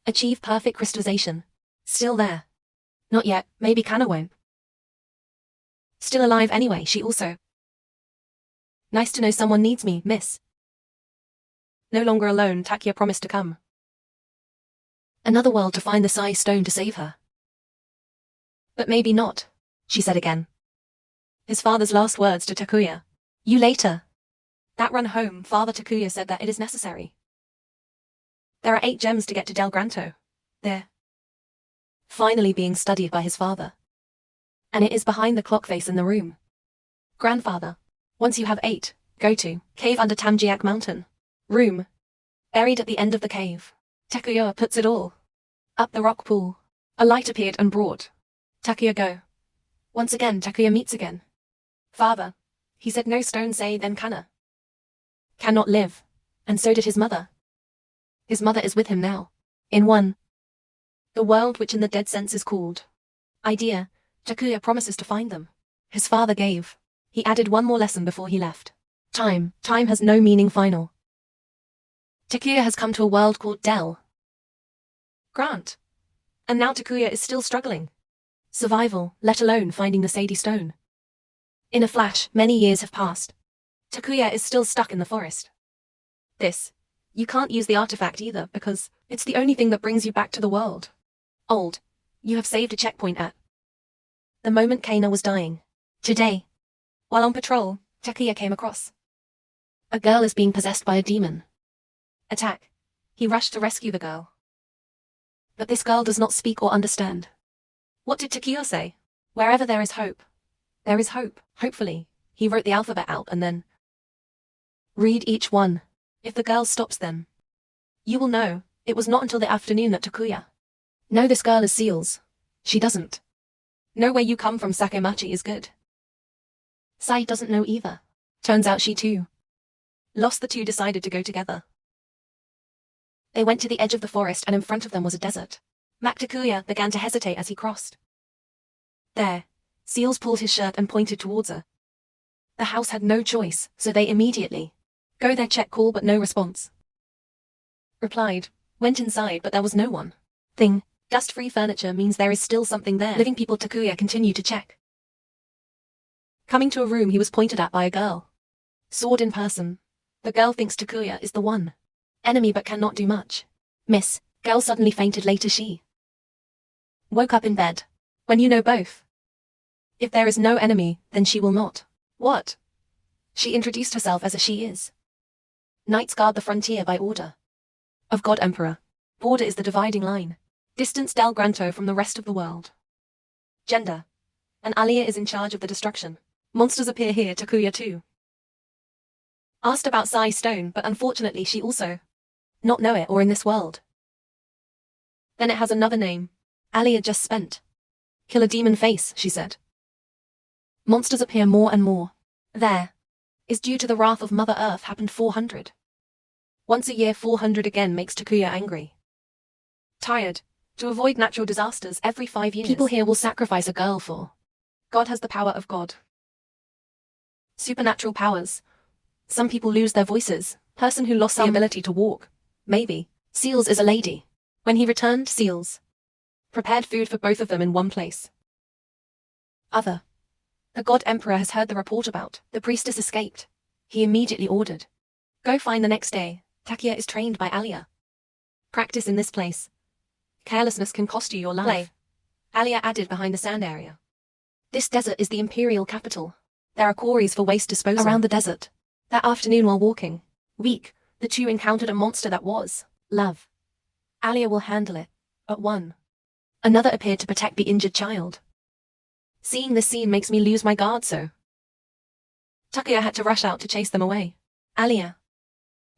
Achieve perfect crystallization. Still there. Not yet, maybe Kana won't. Still alive anyway, she also. Nice to know someone needs me, miss. No longer alone, Takuya promised to come. Another world to find the Sai stone to save her. But maybe not, she said again. His father's last words to Takuya. You later. That run home, Father Takuya said that it is necessary. There are 8 gems to get to Del Granto. They're finally being studied by his father. And it is behind the clock face in the room. Grandfather, once you have 8, go to cave under Tamjiak Mountain. Room. Buried at the end of the cave. Takuya puts it all. Up the rock pool. A light appeared and brought Takuya go. Once again Takuya meets again. Father. He said no stone say then Kana cannot live. And so did his mother. His mother is with him now. In one. The world which in the dead sense is called idea. Takuya promises to find them. His father gave. He added one more lesson before he left. Time has no meaning final. Takuya has come to a world called Del Grant. And now Takuya is still struggling. Survival, let alone finding the Sadie stone. In a flash, many years have passed. Takuya is still stuck in the forest. You can't use the artifact either because it's the only thing that brings you back to the world. Old, you have saved a checkpoint at the moment Kana was dying. Today, while on patrol, Takuya came across a girl is being possessed by a demon. Attack. He rushed to rescue the girl. But this girl does not speak or understand. What did Takuya say? Wherever there is hope, there is hope. Hopefully, he wrote the alphabet out and then read each one. If the girl stops then you will know. It was not until the afternoon that Takuya know this girl is Seals. She doesn't know where you come from. Sakemachi is good. Sai doesn't know either. Turns out she too lost. The two decided to go together. They went to the edge of the forest and in front of them was a desert. Takuya began to hesitate as he crossed. There, Seals pulled his shirt and pointed towards her. The house had no choice, so they immediately go there. Check call but no response. Replied. Went inside but there was no one. Dust-free furniture means there is still something there. Living people. Takuya continued to check. Coming to a room he was pointed at by a girl. Sword in person. The girl thinks Takuya is the one enemy but cannot do much. Miss, girl suddenly fainted. Later she woke up in bed. When you know both. If there is no enemy, then she will not. What? She introduced herself as a she is. Knights guard the frontier by order of God Emperor. Border is the dividing line. Distance Del Granto from the rest of the world. Gender. An Aliyah is in charge of the destruction. Monsters appear here. Takuya too asked about Sai Stone, but unfortunately she also not know it or in this world. Then it has another name. Aliyah just spent. Kill a demon face, she said. Monsters appear more and more. There is due to the wrath of Mother Earth happened 400. Once a year 400 again makes Takuya angry. Tired. To avoid natural disasters every 5 years. People here will sacrifice a girl for. God has the power of God. Supernatural powers. Some people lose their voices. Person who lost the ability to walk. Maybe. Seals is a lady. When he returned, Seals prepared food for both of them in one place. Other. The god emperor has heard the report about the priestess escaped. He immediately ordered, "Go find the next day. Takia is trained by Alia. Practice in this place. Carelessness can cost you your life." Play. Alia added behind the sand area. This desert is the imperial capital. There are quarries for waste disposal around the desert. That afternoon while walking, weak, the two encountered a monster that was love. Alia will handle it, but one. Another appeared to protect the injured child. Seeing this scene makes me lose my guard so. Takuya had to rush out to chase them away. Alia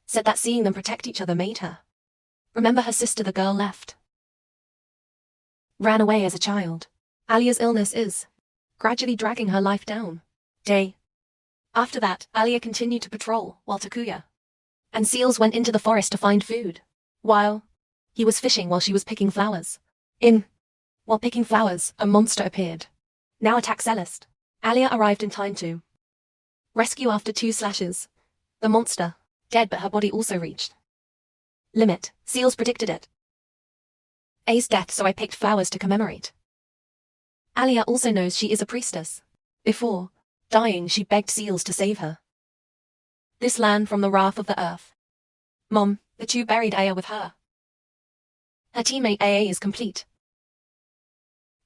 said that seeing them protect each other made her remember her sister the girl left. Ran away as a child. Alia's illness is gradually dragging her life down. Day. After that, Alia continued to patrol while Takuya and Seals went into the forest to find food. While he was fishing while she was picking flowers. While picking flowers, a monster appeared. Now attack Celeste. Alia arrived in time to rescue after 2 slashes. The monster, dead but her body also reached limit. Seals predicted it. A's death, so I picked flowers to commemorate. Alia also knows she is a priestess. Before dying, she begged Seals to save her. This land from the wrath of the earth. Mom, the two buried Aya with her. Her teammate AA is complete.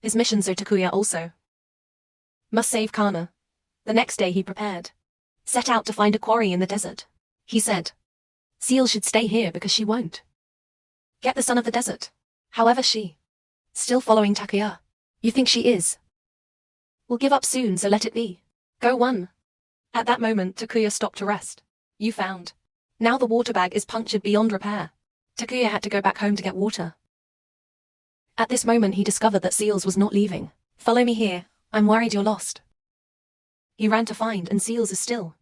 His mission, so Takuya also must save Kana. The next day he prepared. Set out to find a quarry in the desert. He said, Seals should stay here because she won't get the son of the desert. However, she still following Takuya. You think she is? Will give up soon, so let it be. Go one. At that moment, Takuya stopped to rest. You found. Now the water bag is punctured beyond repair. Takuya had to go back home to get water. At this moment he discovered that Seals was not leaving. Follow me here, I'm worried you're lost. He ran to find, and Seals is still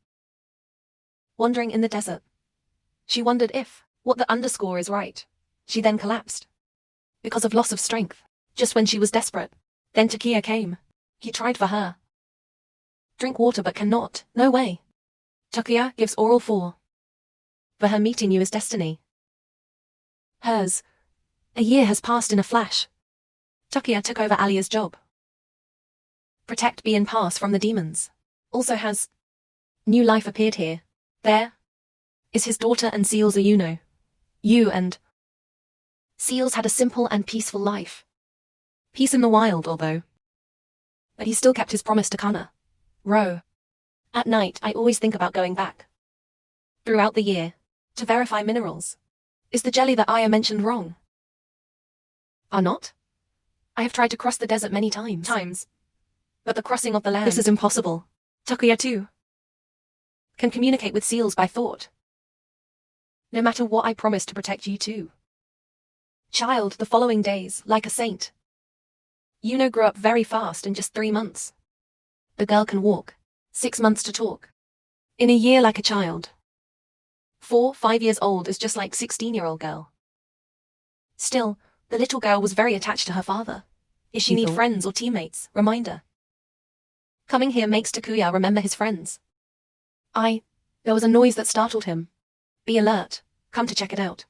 wandering in the desert. She wondered if what the underscore is right. She then collapsed because of loss of strength. Just when she was desperate, then Takuya came. He tried for her. Drink water but cannot, no way. Takuya gives oral for her meeting you is destiny. Hers. A year has passed in a flash. Takuya took over Alia's job. Protect B and pass from the demons. Also has new life appeared here. There is his daughter and Seals are You and Seals had a simple and peaceful life. Peace in the wild, although. But he still kept his promise to Kana. Row. At night, I always think about going back. Throughout the year. To verify minerals. Is the jelly that Aya mentioned wrong? Are not? I have tried to cross the desert many times. But the crossing of the land. This is impossible. Takuya too can communicate with Seals by thought. No matter what, I promise to protect you too. Child, the following days, like a saint. Grew up very fast in just 3 months. The girl can walk. 6 months to talk. In a year like a child. 4, 5 years old is just like 16-year-old girl. Still, the little girl was very attached to her father. If she need friends or teammates, reminder. Coming here makes Takuya remember his friends. There was a noise that startled him. Be alert, come to check it out.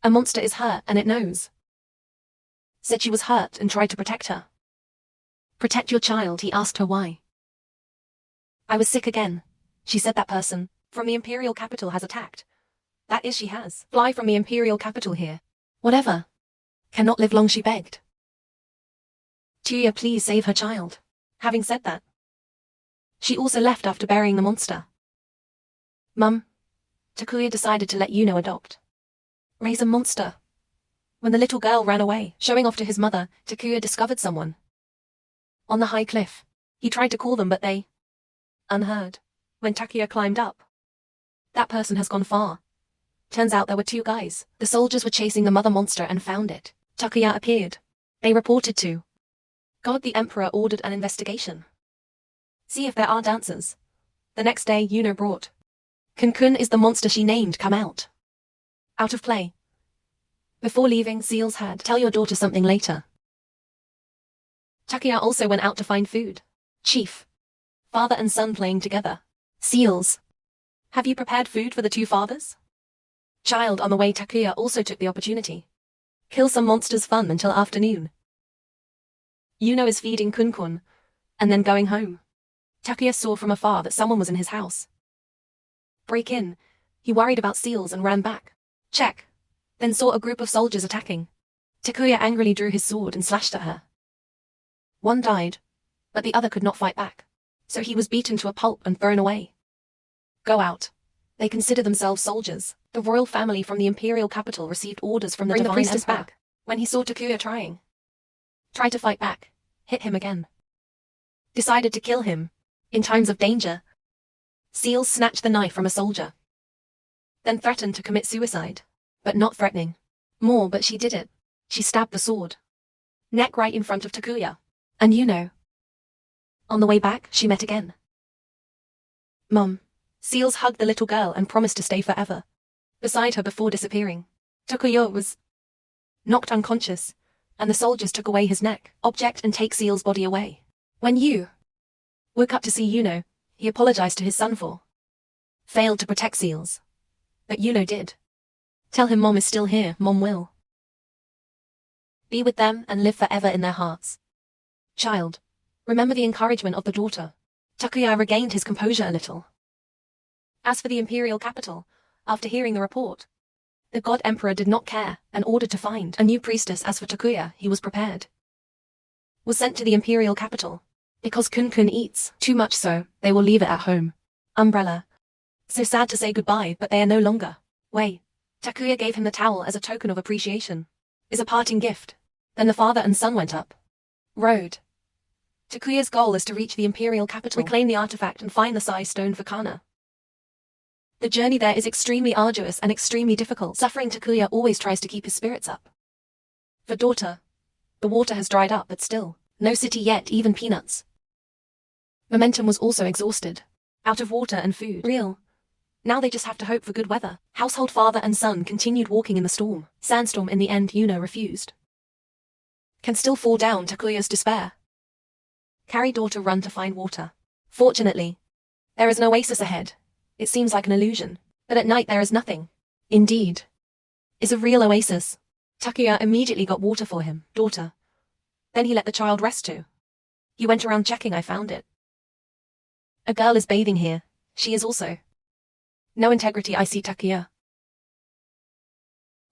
A monster is hurt and it knows. Said she was hurt and tried to protect her. Protect your child, he asked her why. I was sick again. She said that person from the imperial capital has attacked. That is, she has. Fly from the imperial capital here. Whatever. Cannot live long, she begged. Tuya, please save her child. Having said that, she also left after burying the monster. Mum, Takuya decided to let adopt. Raise a monster. When the little girl ran away, showing off to his mother, Takuya discovered someone. On the high cliff. He tried to call them but they unheard. When Takuya climbed up. That person has gone far. Turns out there were 2 guys. The soldiers were chasing the mother monster and found it. Takuya appeared. They reported to God. The Emperor ordered an investigation. See if there are dancers. The next day, brought. Kun is the monster she named come out. Out of play. Before leaving, Seals had tell your daughter something later. Takuya also went out to find food. Chief. Father and son playing together. Seals. Have you prepared food for the 2 fathers? Child, on the way, Takuya also took the opportunity. Kill some monsters fun until afternoon. Is feeding Kun. and then going home. Takuya saw from afar that someone was in his house. Break in. He worried about seals and ran back. Check. Then saw a group of soldiers attacking. Takuya angrily drew his sword and slashed at her. One died, but the other could not fight back, so he was beaten to a pulp and thrown away. Go out. They consider themselves soldiers. The royal family from the imperial capital received orders from the divine priestess back. When he saw Takuya tried to fight back, hit him again. Decided to kill him, in times of danger. Seals snatched the knife from a soldier. Then threatened to commit suicide, but not threatening. More, but she did it. She stabbed the sword. Neck right in front of Takuya. And on the way back, she met again. Mum. Seals hugged the little girl and promised to stay forever beside her before disappearing. Takuya was knocked unconscious, and the soldiers took away his neck, object, and take Seal's body away. When you woke up to see he apologized to his son for failed to protect Seals. But did. Tell him Mom is still here. Mom will be with them and live forever in their hearts. Child, remember the encouragement of the daughter. Takuya regained his composure a little. As for the imperial capital, after hearing the report, the god emperor did not care and ordered to find a new priestess. As for Takuya, he was prepared. Was sent to the imperial capital, because Kun eats too much, so they will leave it at home. Umbrella. So sad to say goodbye, but they are no longer. Wei. Takuya gave him the towel as a token of appreciation. Is a parting gift. Then the father and son went up road. Takuya's goal is to reach the imperial capital, reclaim the artifact, and find the Sai stone for Kana. The journey there is extremely arduous and extremely difficult. Suffering Takuya always tries to keep his spirits up. For daughter, the water has dried up, but still, no city yet, even peanuts. Momentum was also exhausted. Out of water and food. Real. Now they just have to hope for good weather. Household father and son continued walking in the storm. Sandstorm in the end. Refused. Can still fall down. Takuya's despair. Carry daughter, run to find water. Fortunately, there is an oasis ahead. It seems like an illusion, but at night there is nothing. Indeed, is a real oasis. Takuya immediately got water for him, daughter. Then he let the child rest too. He went around checking. I found it. A girl is bathing here. She is also no integrity. I see Takuya.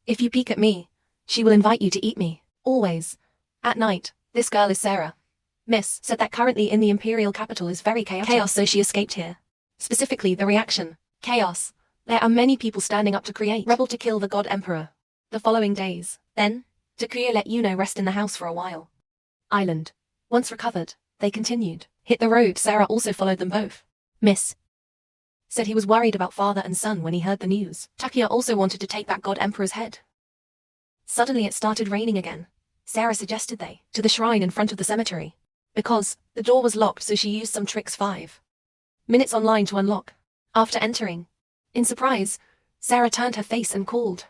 If you peek at me, she will invite you to eat me. Always. At night. This girl is Sarah. Miss said that currently in the imperial capital is very chaos, so she escaped here. Specifically, the reaction. Chaos. There are many people standing up to create rebel to kill the god emperor. The following days. Then, Takuya let rest in the house for a while. Island. Once recovered, they continued. Hit the road. Sarah also followed them both. Miss said he was worried about father and son when he heard the news. Takuya also wanted to take that god emperor's head. Suddenly it started raining again. Sarah suggested they to the shrine in front of the cemetery. Because the door was locked, so she used some tricks. 5 minutes online to unlock. After entering, in surprise, Sarah turned her face and called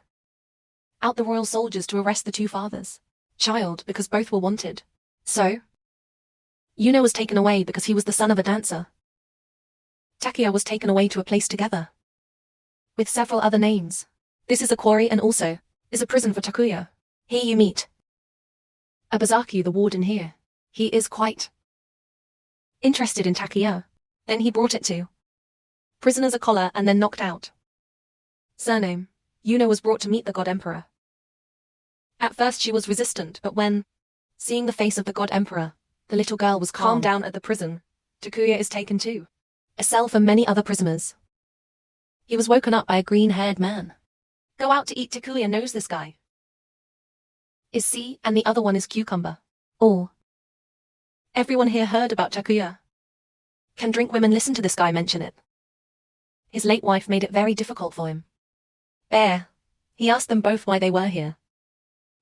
out the royal soldiers to arrest the two fathers. Child, because both were wanted. So, was taken away because he was the son of a dancer. Takuya was taken away to a place together with several other names. This is a quarry and also is a prison for Takuya. Here you meet Abazaku, the warden here. He is quite interested in Takuya. Then he brought it to prisoners a collar and then knocked out. Surname. Was brought to meet the god emperor. At first she was resistant, but when seeing the face of the god emperor, the little girl was calmed down at the prison. Takuya is taken to a cell for many other prisoners. He was woken up by a green-haired man. Go out to eat. Takuya knows this guy is C and the other one is Cucumber. Everyone here heard about Takuya. Can drink women listen to this guy mention it? His late wife made it very difficult for him. Bear. He asked them both why they were here.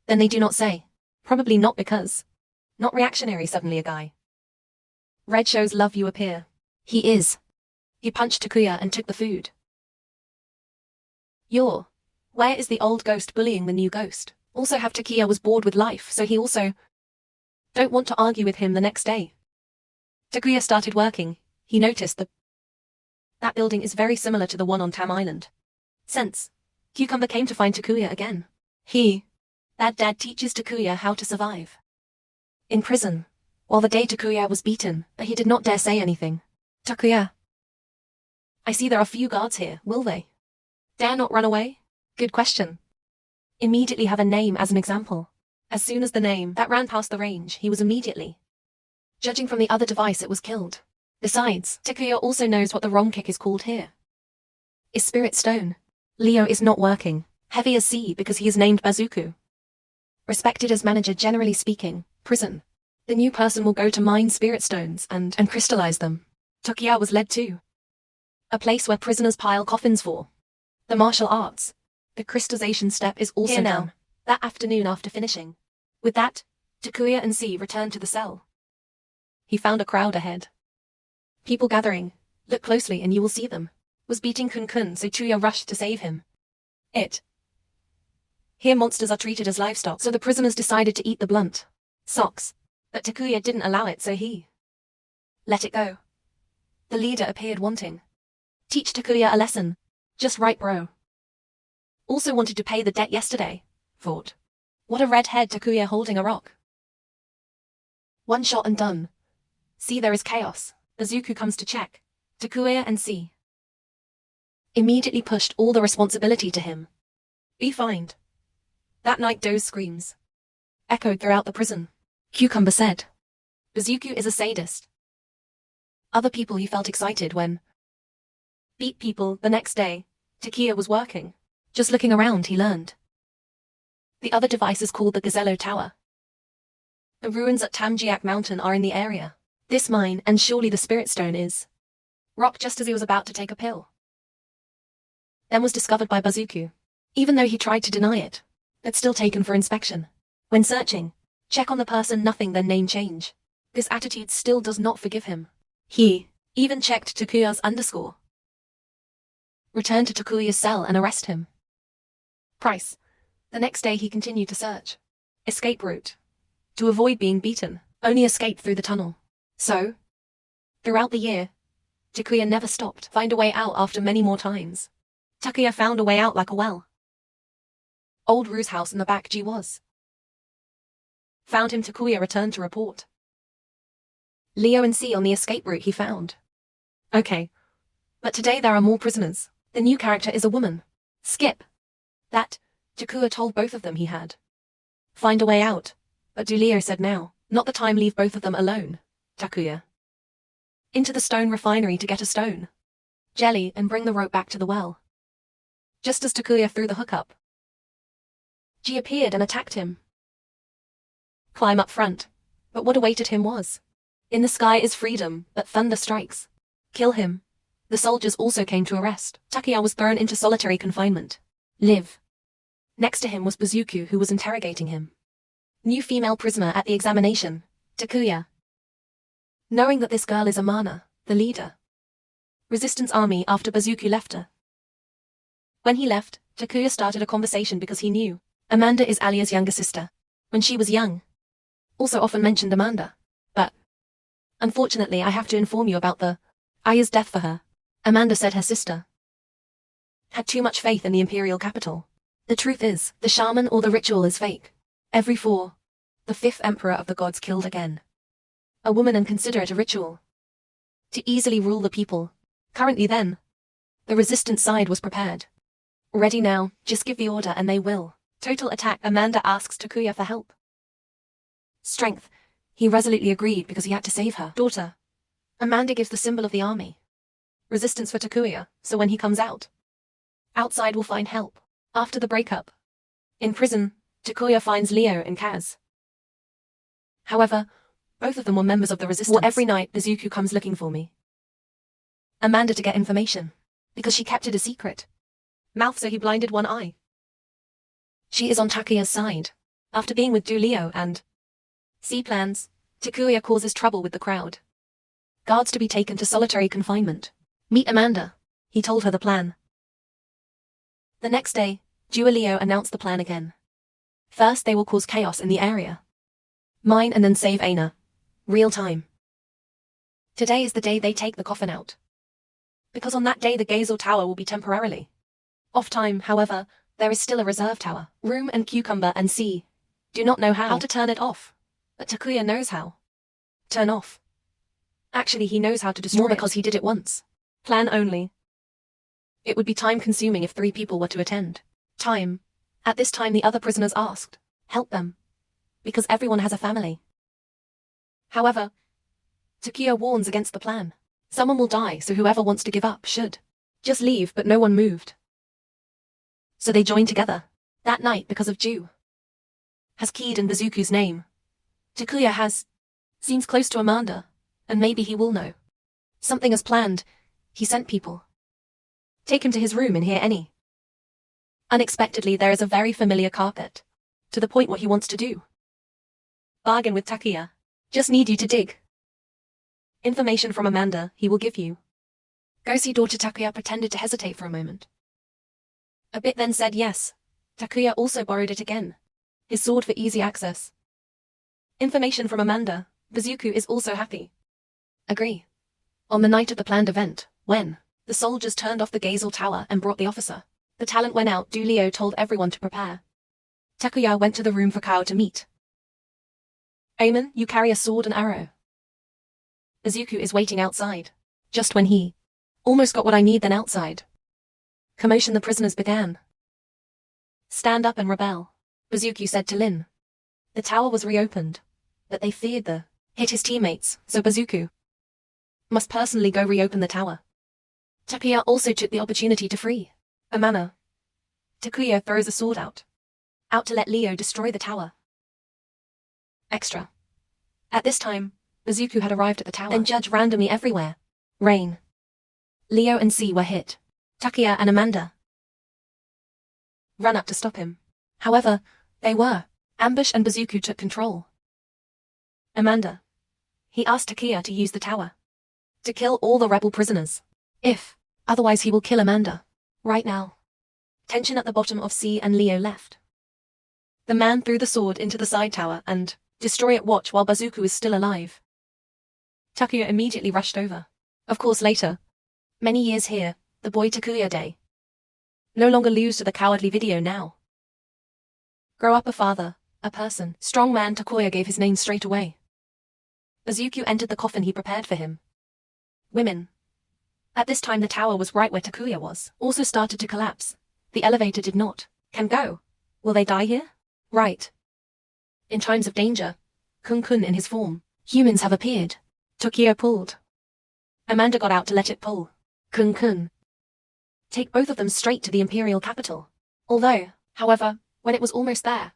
Then they do not say. Probably not because. Not reactionary. Suddenly a guy. Red shows love you appear. He is. He punched Takuya and took the food. Where is the old ghost bullying the new ghost? Also have Takuya was bored with life, so he also don't want to argue with him the next day. Takuya started working. He noticed that building is very similar to the one on Tam Island. Since Cucumber came to find Takuya again. That dad teaches Takuya how to survive in prison. while the day Takuya was beaten, but he did not dare say anything. Takuya. I see there are few guards here, will they? Dare not run away? Good question. Immediately have a name as an example. As soon as the name that ran past the range, he was immediately. Judging from the other device, it was killed. Besides, Takuya also knows what the wrong kick is called here. Is Spirit Stone. Leo is not working. Heavy as sea because he is named Bazuku. Respected as manager generally speaking, prison. The new person will go to mine spirit stones and crystallize them. Takuya was led to a place where prisoners pile coffins for the martial arts. The crystallization step is also done that afternoon after finishing. With that, Takuya and C returned to the cell. He found a crowd ahead. People gathering. Look closely and you will see them. Was beating Kun-kun, so Chuya rushed to save him. Here monsters are treated as livestock, so the prisoners decided to eat the blunt socks. But Takuya didn't allow it, so he let it go. The leader appeared wanting. Teach Takuya a lesson. Just right, bro. Also wanted to pay the debt yesterday. Thought. What a red head, Takuya holding a rock. One shot and done. See, there is chaos. Bazuku comes to check. Takuya and C immediately pushed all the responsibility to him. Be fined. That night those screams echoed throughout the prison. Cucumber said. Bazuku is a sadist. Other people he felt excited when beat people. The next day, Takuya was working. Just looking around he learned. The other device is called the Gazello Tower. The ruins at Tamjiak Mountain are in the area. This mine, and surely the Spirit Stone is rock just as he was about to take a pill. Then was discovered by Bazuku. Even though he tried to deny it, but still taken for inspection. When searching, check on the person, nothing, then name change. This attitude still does not forgive him. He even checked Takuya's underscore. Return to Takuya's cell and arrest him. Price. The next day he continued to search. Escape route. To avoid being beaten, only escape through the tunnel. So, throughout the year, Takuya never stopped. Find a way out after many more times. Takuya found a way out like a well. Old Rue's house in the back G was. Found him. Takuya returned to report. Leo and C on the escape route he found. Okay. But today there are more prisoners. The new character is a woman. Skip. That, Takuya told both of them he had. Find a way out. But Leo said now, not the time, leave both of them alone. Takuya. Into the stone refinery to get a stone. Jelly and bring the rope back to the well. Just as Takuya threw the hook up, G appeared and attacked him. Climb up front. But what awaited him was. In the sky is freedom, but thunder strikes. Kill him. The soldiers also came to arrest. Takuya was thrown into solitary confinement. Live. Next to him was Bazuku, who was interrogating him. New female prisoner at the examination. Takuya. Knowing that this girl is Amana, the leader. Resistance army after Bazuku left her. When he left, Takuya started a conversation because he knew Amanda is Alia's younger sister. When she was young. Also often mentioned Amanda. But unfortunately I have to inform you about the Aya's death for her. Amanda said her sister had too much faith in the imperial capital. The truth is, the shaman or the ritual is fake. Every four, the fifth emperor of the gods killed again. A woman, and consider it a ritual. To easily rule the people. Currently then, the resistance side was prepared. Ready now, just give the order and they will. Total attack. Amanda asks Takuya for help. Strength. He resolutely agreed because he had to save her daughter. Amanda gives the symbol of the army. Resistance for Takuya, so when he comes out, outside will find help. After the breakup. In prison, Takuya finds Leo and Kaz. However, both of them were members of the resistance. Well, every night Bazuku comes looking for me. Amanda to get information. Because she kept it a secret. Mouth, so he blinded one eye. She is on Takuya's side. After being with Leo and C plans, Takuya causes trouble with the crowd. Guards to be taken to solitary confinement. Meet Amanda. He told her the plan. The next day, Leo announced the plan again. First they will cause chaos in the area. Mine and then save Aina. Real time. Today is the day they take the coffin out. Because on that day the Gazel Tower will be temporarily off time. However, there is still a reserve tower. Room and Cucumber and C do not know how to turn it off. But Takuya knows how. turn off. Actually, he knows how to destroy it because he did it once. Plan only. It would be time-consuming if 3 people were to attend. Time. At this time the other prisoners asked, help them. Because everyone has a family. However, Takuya warns against the plan. Someone will die, so whoever wants to give up should just leave, but no one moved. So they joined together. That night, because of Ju has keyed in Bazuku's name. Takuya seems close to Amanda, and maybe he will know. Something as planned, he sent people. Take him to his room and hear any. Unexpectedly, there is a very familiar carpet. To the point what he wants to do. Bargain with Takuya. Just need you to dig. Information from Amanda, he will give you. Go see daughter. Takuya pretended to hesitate for a moment. A bit then said yes. Takuya also borrowed it again. His sword for easy access. Information from Amanda. Bazuku is also happy. Agree. On the night of the planned event, when the soldiers turned off the Gazel Tower and brought the officer, the talent went out. Leo told everyone to prepare. Takuya went to the room for Kao to meet. Aemon, you carry a sword and arrow. Bazuku is waiting outside. Just when he almost got what I need, then outside. Commotion. The prisoners began. Stand up and rebel, Bazuku said to Lin. The tower was reopened, but they feared hit his teammates, so Bazuku must personally go reopen the tower. Takuya also took the opportunity to free Amana. Takuya throws a sword out to let Leo destroy the tower. Extra. At this time, Bazuku had arrived at the tower and judged randomly everywhere. Rain. Leo and C were hit. Takuya and Amanda ran up to stop him. However, they were ambushed and Bazuku took control. Amanda. He asked Takuya to use the tower to kill all the rebel prisoners. Otherwise he will kill Amanda. Right now. Tension at the bottom of C and Leo left. The man threw the sword into the side tower and destroy it. Watch while Bazuku is still alive. Takuya immediately rushed over. Of course later. Many years here, the boy Takuya Day. No longer lose to the cowardly video now. Grow up a father, a person. Strong man. Takuya gave his name straight away. Bazuku entered the coffin he prepared for him. Women. At this time the tower was right where Takuya was. Also started to collapse. The elevator did not. Can go. Will they die here? Right. In times of danger, Kun-kun in his form, humans have appeared. Takuya pulled. Amanda got out to let it pull. Kun-kun. Take both of them straight to the imperial capital. Although, however, when it was almost there,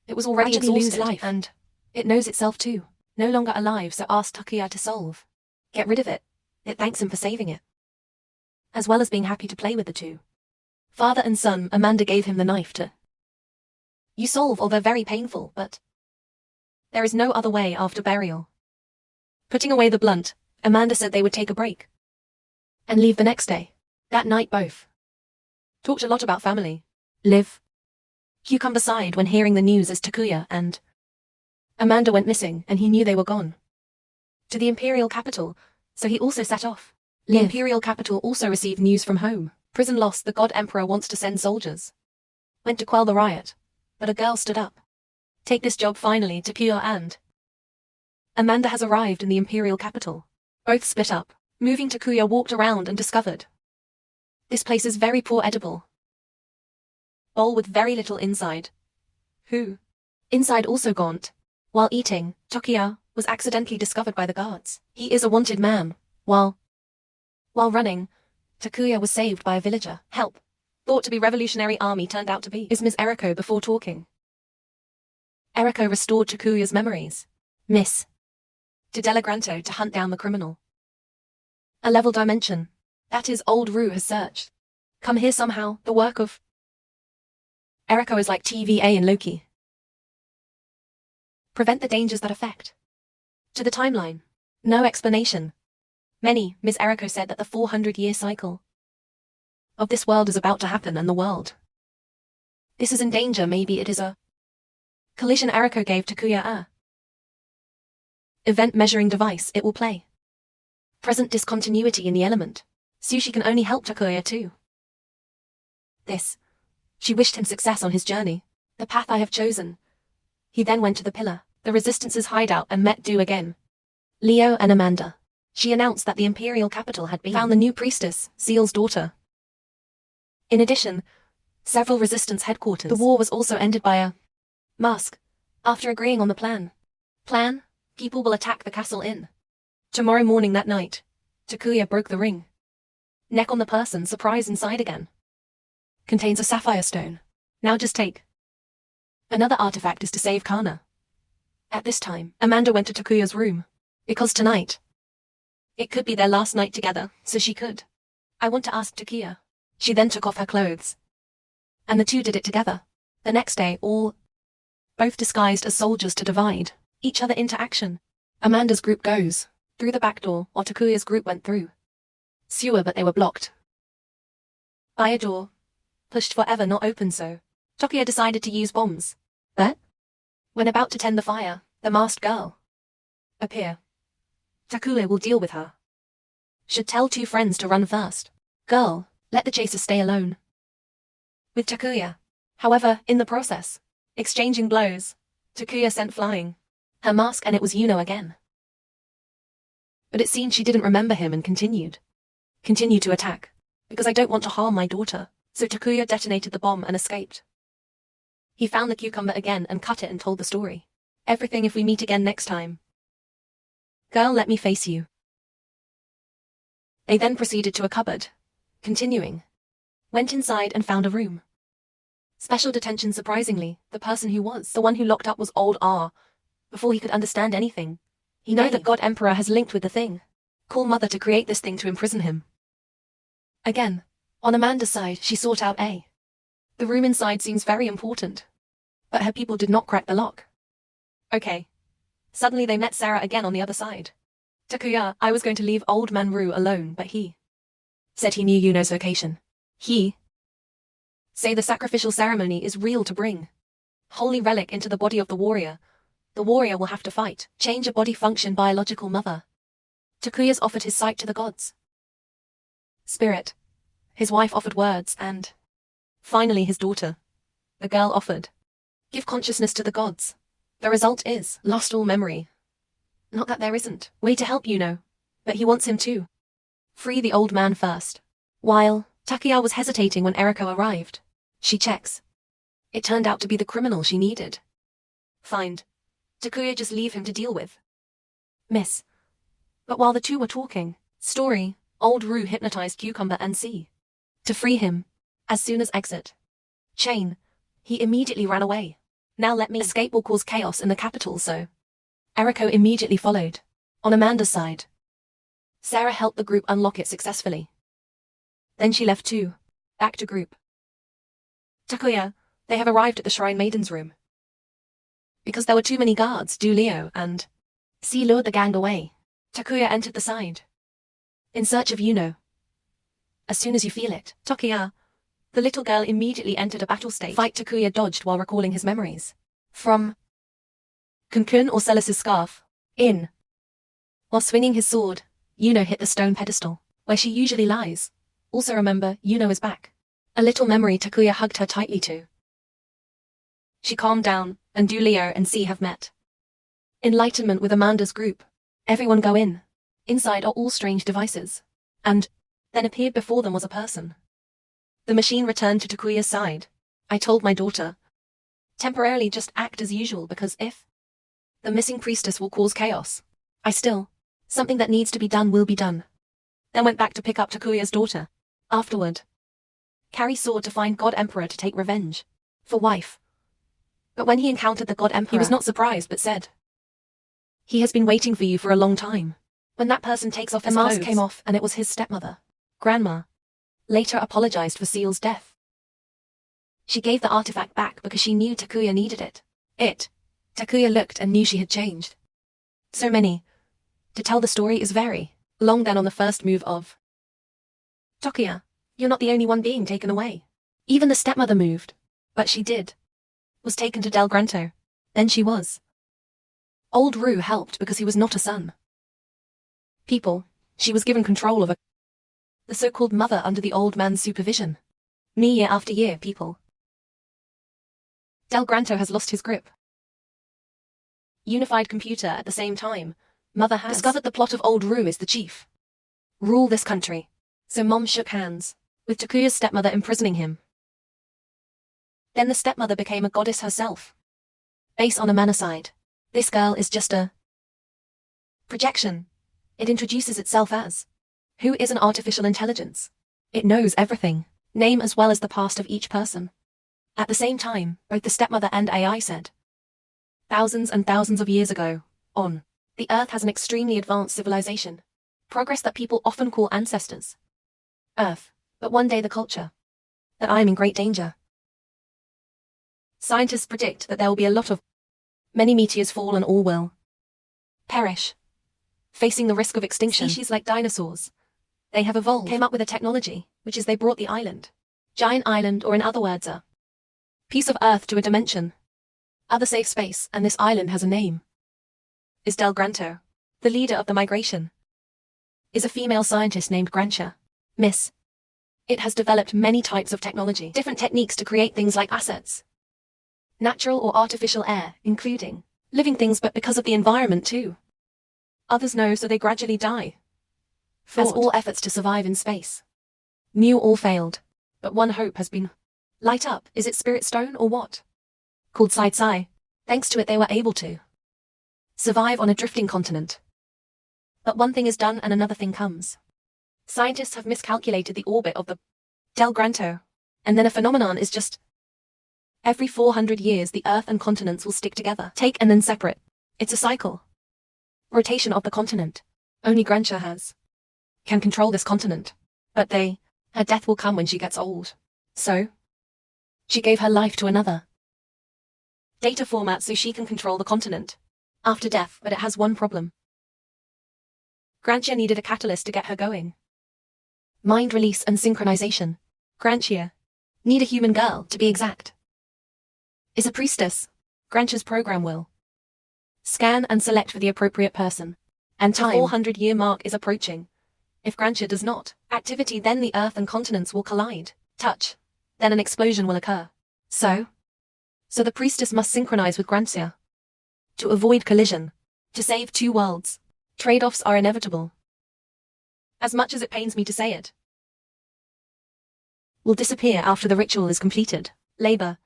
it was already exhausted life, and it knows itself too. No longer alive, so asked Takuya to solve. Get rid of it. It thanks him for saving it. As well as being happy to play with the two. Father and son. Amanda gave him the knife to you solve, although very painful, but there is no other way after burial. Putting away the blunt, Amanda said they would take a break and leave the next day. That night both talked a lot about family. Live. Cucumber sighed when hearing the news as Takuya and Amanda went missing, and he knew they were gone to the imperial capital, so he also set off. The imperial capital also received news from home. Prison lost. The god emperor wants to send soldiers. Went to quell the riot, but a girl stood up. Take this job finally. Takuya and Amanda has arrived in the imperial capital. Both split up. Moving. Takuya walked around and discovered this place is very poor edible. Bowl with very little inside. Who? Inside also gaunt. While eating, Takuya was accidentally discovered by the guards. He is a wanted man. While running, Takuya was saved by a villager. Help. Thought to be Revolutionary Army turned out to be is Miss Eriko before talking. Eriko restored Takuya's memories. Miss. To Delagranto to hunt down the criminal. A level dimension. That is old Rue has searched. Come here somehow, the work of Eriko is like TVA in Loki. Prevent the dangers that affect. To the timeline. No explanation. Many, Ms. Eriko said that the 400-year cycle of this world is about to happen and the world. This is in danger. Maybe it is a collision. Eriko gave Takuya a event measuring device. It will play. Present discontinuity in the element. Sushi can only help Takuya too. This. She wished him success on his journey. The path I have chosen. He then went to the pillar, the resistance's hideout, and met Du again. Leo and Amanda. She announced that the imperial capital had been found the new priestess, Seal's daughter. In addition, several resistance headquarters. The war was also ended by a mask. After agreeing on the plan, people will attack the castle inn. Tomorrow morning that night, Takuya broke the ring. Neck on the person, surprise inside again. Contains a sapphire stone. Now just take. Another artifact is to save Kana. At this time, Amanda went to Takuya's room. Because tonight, it could be their last night together, so she could. I want to ask Takuya. She then took off her clothes. And the two did it together. The next day, both disguised as soldiers to divide each other into action. Amanda's group goes through the back door, while Takuya's group went through sewer, but they were blocked by a door, pushed forever not open, so Takuya decided to use bombs. But when about to tend the fire, the masked girl appear. Takuya will deal with her. Should tell two friends to run first. Girl, let the chaser stay alone with Takuya. However, in the process, exchanging blows, Takuya sent flying her mask, and it was Yuno again. But it seemed she didn't remember him and continued to attack. Because I don't want to harm my daughter. So Takuya detonated the bomb and escaped. He found the cucumber again and cut it and told the story. Everything if we meet again next time. Girl, let me face you. They then proceeded to a cupboard. Continuing. Went inside and found a room. Special detention. Surprisingly, the person who was the one who locked up was old R. Before he could understand anything, he knew that God Emperor has linked with the thing. Call mother to create this thing to imprison him. Again, on Amanda's side, she sought out A. The room inside seems very important. But her people did not crack the lock. Okay. Suddenly they met Sarah again on the other side. Takuya, I was going to leave old man Ru alone, but he said he knew Yuno's location. He say the sacrificial ceremony is real to bring holy relic into the body of the warrior. The warrior will have to fight, change a body function biological mother. Takuya's offered his sight to the gods. Spirit. His wife offered words and finally his daughter. The girl offered. Give consciousness to the gods. The result is lost all memory. Not that there isn't way to help Yuno, but he wants him to free the old man first. While Takuya was hesitating when Eriko arrived, she checks. It turned out to be the criminal she needed. Find. Takuya just leave him to deal with. Miss. But while the two were talking, story, old Ru hypnotized Cucumber and C. to free him. As soon as exit chain, he immediately ran away. Now let me escape will cause chaos in the capital, so Eriko immediately followed. On Amanda's side, Sarah helped the group unlock it successfully. Then she left too. Back to group. Takuya, they have arrived at the Shrine Maiden's room. Because there were too many guards, Do Leo and C lured the gang away. Takuya entered the side. In search of Yuno. As soon as you feel it, Takuya, the little girl immediately entered a battle state. Fight Takuya dodged while recalling his memories. From Kunkun or Celis's scarf. In. While swinging his sword, Yuno hit the stone pedestal, where she usually lies. Also remember, Yuno is back. A little memory Takuya hugged her tightly to. She calmed down, and Du Leo and C have met. Enlightenment with Amanda's group. Everyone go in. Inside are all strange devices. And then appeared before them was a person. The machine returned to Takuya's side. I told my daughter. Temporarily just act as usual because if the missing priestess will cause chaos. Something that needs to be done will be done. Then went back to pick up Takuya's daughter. Afterward. Carry sword to find God Emperor to take revenge. For wife. But when he encountered the God Emperor, he was not surprised but said. He has been waiting for you for a long time. When that person takes off his clothes, the mask came off and it was his stepmother. Grandma. Later apologized for Seal's death. She gave the artifact back because she knew Takuya needed it. Takuya looked and knew she had changed. So many. To tell the story is very long than on the first move of Takuya, you're not the only one being taken away. Even the stepmother moved. But she did. Was taken to Del Granto. Then she was. Old Ru helped because he was not a son. People, she was given control of the so-called mother under the old man's supervision. Me year after year, people. Del Granto has lost his grip. Unified computer at the same time. Mother has discovered the plot of Old Rue is the chief. Rule this country. So Mom shook hands, with Takuya's stepmother imprisoning him. Then the stepmother became a goddess herself. Base on a man aside. This girl is just a projection. It introduces itself as who is an artificial intelligence. It knows everything, name as well as the past of each person. At the same time, both the stepmother and AI said, thousands and thousands of years ago, the Earth has an extremely advanced civilization. Progress that people often call ancestors. Earth, but one day the culture. That I am in great danger. Scientists predict that there will be many meteors fall and all will perish, facing the risk of extinction. Species like dinosaurs, they have evolved, came up with a technology, which is they brought the island. Giant island, or in other words a piece of Earth to a dimension. Other safe space, and this island has a name. Is Del Granto. The leader of the migration is a female scientist named Grantia. Miss. It has developed many types of technology, different techniques to create things like assets. Natural or artificial air, including living things, but because of the environment too. Others know, so they gradually die. As all efforts to survive in space. Knew all failed, but one hope has been light up. Is it Spirit Stone or what? Called Side Sai. Thanks to it they were able to survive on a drifting continent. But one thing is done and another thing comes. Scientists have miscalculated the orbit of the Del Granto, and then a phenomenon is just every 400 years the Earth and continents will stick together, take and then separate. It's a cycle. Rotation of the continent. Only Grantia can control this continent. But her death will come when she gets old. So, she gave her life to another data format so she can control the continent after death, but it has one problem. Grantia needed a catalyst to get her going. Mind release and synchronization. Grantia need a human girl, to be exact. Is a priestess. Grantia's program will scan and select for the appropriate person. And time. The 400-year mark is approaching. If Grantia does not activity, then the Earth and continents will collide, touch. Then an explosion will occur. So the priestess must synchronize with Grantia to avoid collision, to save two worlds. Trade-offs are inevitable. As much as it pains me to say it, will disappear after the ritual is completed. Labor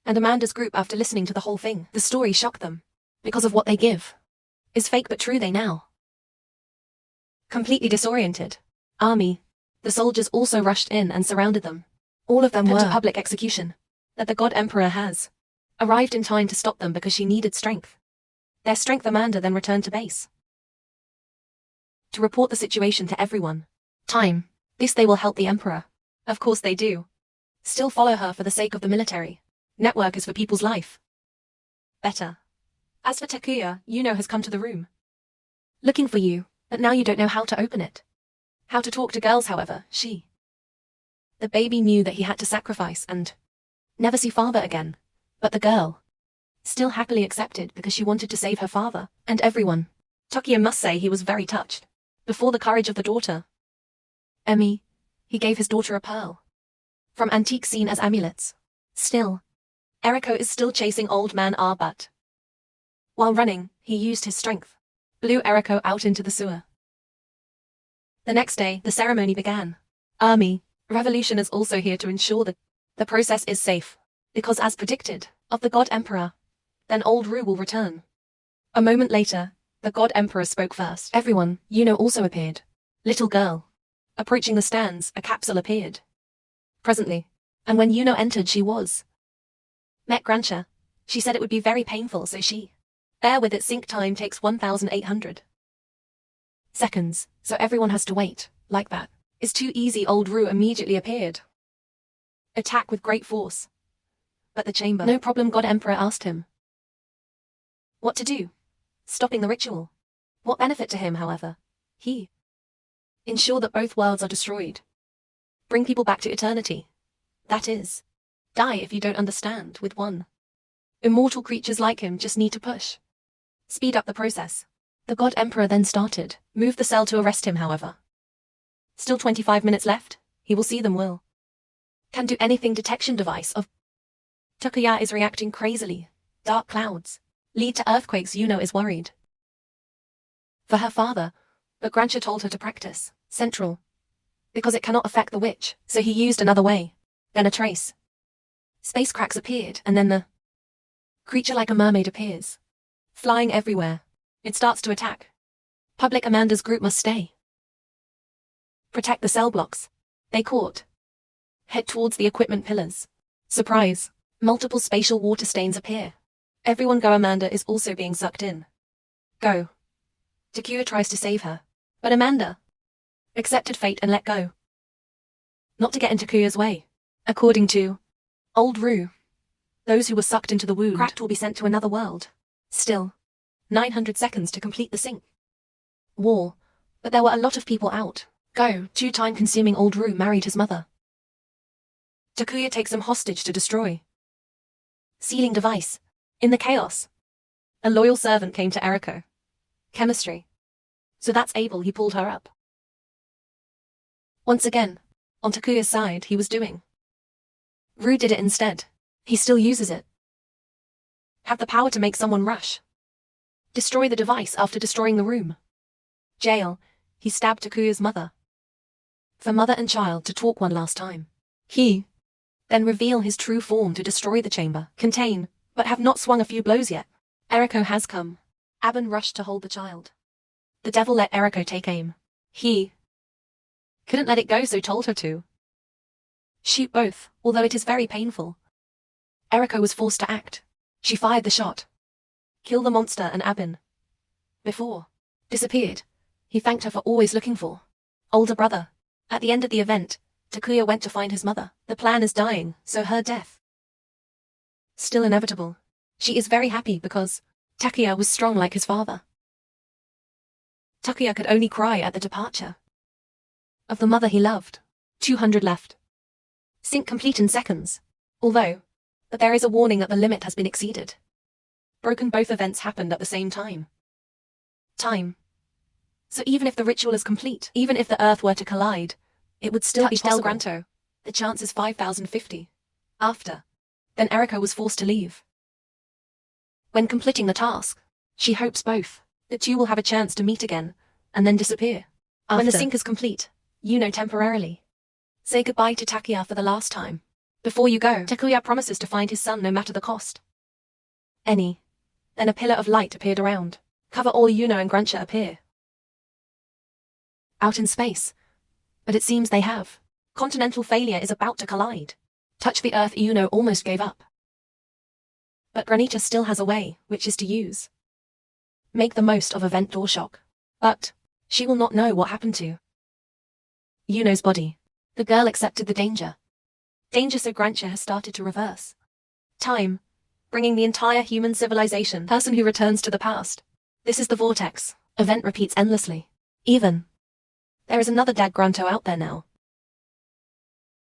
and Amanda's group, after listening to the whole thing, the story shocked them. Because of what they give is fake but true, they now completely disoriented. Army. The soldiers also rushed in and surrounded them. All of them were to public execution. That the God Emperor has arrived in time to stop them because she needed strength. Their strength. Amanda then returned to base to report the situation to everyone. Time. This they will help the Emperor. Of course they do. Still follow her for the sake of the military. Network is for people's life. Better. As for Takuya, Yuno has come to the room. Looking for you, but now you don't know how to open it. How to talk to girls, however, the baby knew that he had to sacrifice and never see father again. But the girl still happily accepted because she wanted to save her father and everyone. Takuya must say he was very touched. Before the courage of the daughter, Emi, he gave his daughter a pearl. From antique seen as amulets. Still, Eriko is still chasing old man R, but while running, he used his strength. Blew Eriko out into the sewer. The next day, the ceremony began. Army. Revolution is also here to ensure that the process is safe. Because as predicted, of the God Emperor, then Old Rue will return. A moment later, the God Emperor spoke first. Everyone, also appeared. Little girl. Approaching the stands, a capsule appeared. Presently. And when entered, she met Grantia. She said it would be very painful, so she bear with it. Sync time takes 1,800 seconds, so everyone has to wait. Like that. Is too easy. Old Rue immediately appeared. Attack with great force. But the chamber. No problem. God Emperor asked him what to do. Stopping the ritual. What benefit to him, however? He ensure that both worlds are destroyed. Bring people back to eternity. That is, die if you don't understand. With one. Immortal creatures like him just need to push. Speed up the process. The God Emperor then started. Move the cell to arrest him, however. Still 25 minutes left. He will see them will. Can do anything. Detection device of Takuya is reacting crazily. Dark clouds lead to earthquakes. Is worried. for her father, but Grancher told her to practice central, because it cannot affect the witch, so he used another way. Then a trace. Space cracks appeared, and then the creature like a mermaid appears, flying everywhere. It starts to attack. Public Amanda's group must stay. Protect the cell blocks. They caught. Head towards the equipment pillars. Surprise. Multiple spatial water stains appear. Everyone go. Amanda is also being sucked in. Go. Takuya tries to save her, but Amanda accepted fate and let go. Not to get in Takuya's way. According to Old Rue, those who were sucked into the wound cracked will be sent to another world. Still, 900 seconds to complete the sync wall, but there were a lot of people out. Go. Too time-consuming. Old Rue married his mother. Takuya takes him hostage to destroy. Sealing device. In the chaos, a loyal servant came to Eriko. Chemistry. So that's Abel. He pulled her up. Once again, on Takuya's side, he was doing. Rue did it instead. He still uses it. Have the power to make someone rush. Destroy the device after destroying the room. Jail. He stabbed Takuya's mother. For mother and child to talk one last time. He then reveal his true form to destroy the chamber. Contain, but have not swung a few blows yet. Eriko has come. Aben rushed to hold the child. The devil let Eriko take aim. He couldn't let it go, so told her to shoot both, although it is very painful. Eriko was forced to act. She fired the shot. Kill the monster, and Aben before disappeared. He thanked her for always looking for older brother. At the end of the event, Takuya went to find his mother. The plan is dying, so her death still inevitable. She is very happy because Takuya was strong like his father. Takuya could only cry at the departure of the mother he loved. 200 left. Sync complete in seconds. Although, but there is a warning that the limit has been exceeded. Broken. Both events happened at the same time. So even if the ritual is complete, even if the Earth were to collide, it would still be possible. Del Granto. The chance is 5,050. After. Then Eriko was forced to leave. When completing the task, she hopes both the two will have a chance to meet again, and then disappear. When the sync is complete, temporarily say goodbye to Takuya for the last time. Before you go, Takuya promises to find his son no matter the cost. Then a pillar of light appeared around. Cover all. And Grancher appear out in space. But it seems they have. Continental failure is about to collide. Touch the Earth. Almost gave up. But Granita still has a way, which is to use. Make the most of event door shock. But she will not know what happened to Yuno's body. The girl accepted the danger. So Grancher has started to reverse time, bringing the entire human civilization. Person who returns to the past. This is the vortex. Event repeats endlessly. Even. There is another Dag Granto out there now.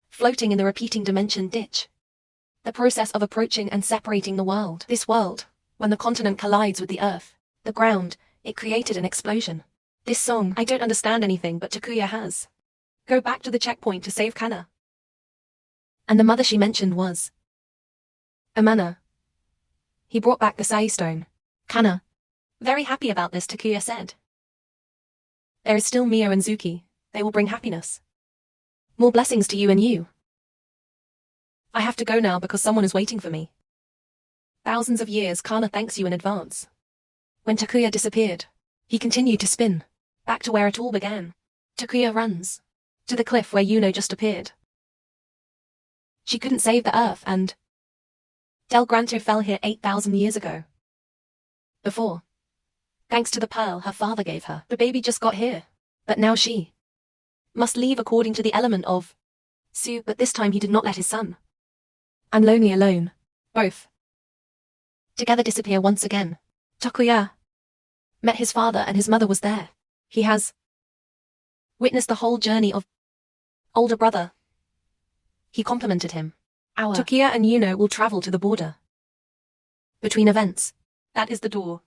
Floating in the repeating dimension ditch. The process of approaching and separating the world. This world, when the continent collides with the Earth, the ground, it created an explosion. This song, I don't understand anything, but Takuya has. Go back to the checkpoint to save Kana. And the mother she mentioned was Amana. He brought back the Sai stone. Kana. Very happy about this, Takuya said. There is still Mio and Zuki. They will bring happiness. More blessings to you and you. I have to go now because someone is waiting for me. Thousands of years. Kana thanks you in advance. When Takuya disappeared, he continued to spin, back to where it all began. Takuya runs to the cliff where Yuno just appeared. She couldn't save the Earth, and Del Granto fell here 8,000 years ago. Before. Thanks to the pearl her father gave her. The baby just got here. But now she must leave according to the element of Su, but this time he did not let his son and lonely alone, both together disappear once again. Takuya met his father and his mother was there. He has witnessed the whole journey of older brother. He complimented him. Takuya and Yuno will travel to the border between events. That is the door.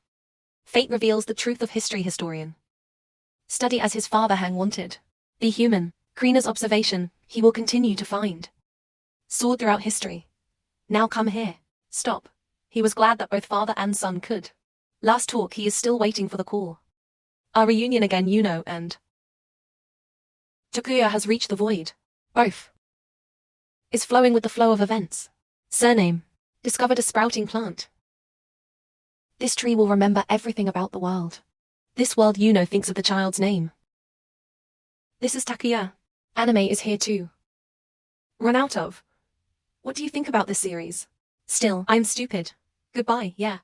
Fate reveals the truth of history. Historian. Study as his father Hang wanted. Be human. Krina's observation, he will continue to find. Soared throughout history. Now come here. Stop. He was glad that both father and son could. Last talk. He is still waiting for the call Our reunion again, and Takuya has reached the void. Both is flowing with the flow of events. Surname. Discovered a sprouting plant. This tree will remember everything about the world. This world thinks of the child's name. This is Takuya. Anime is here too. Run out of. What do you think about this series? Still, I'm stupid. Goodbye, yeah.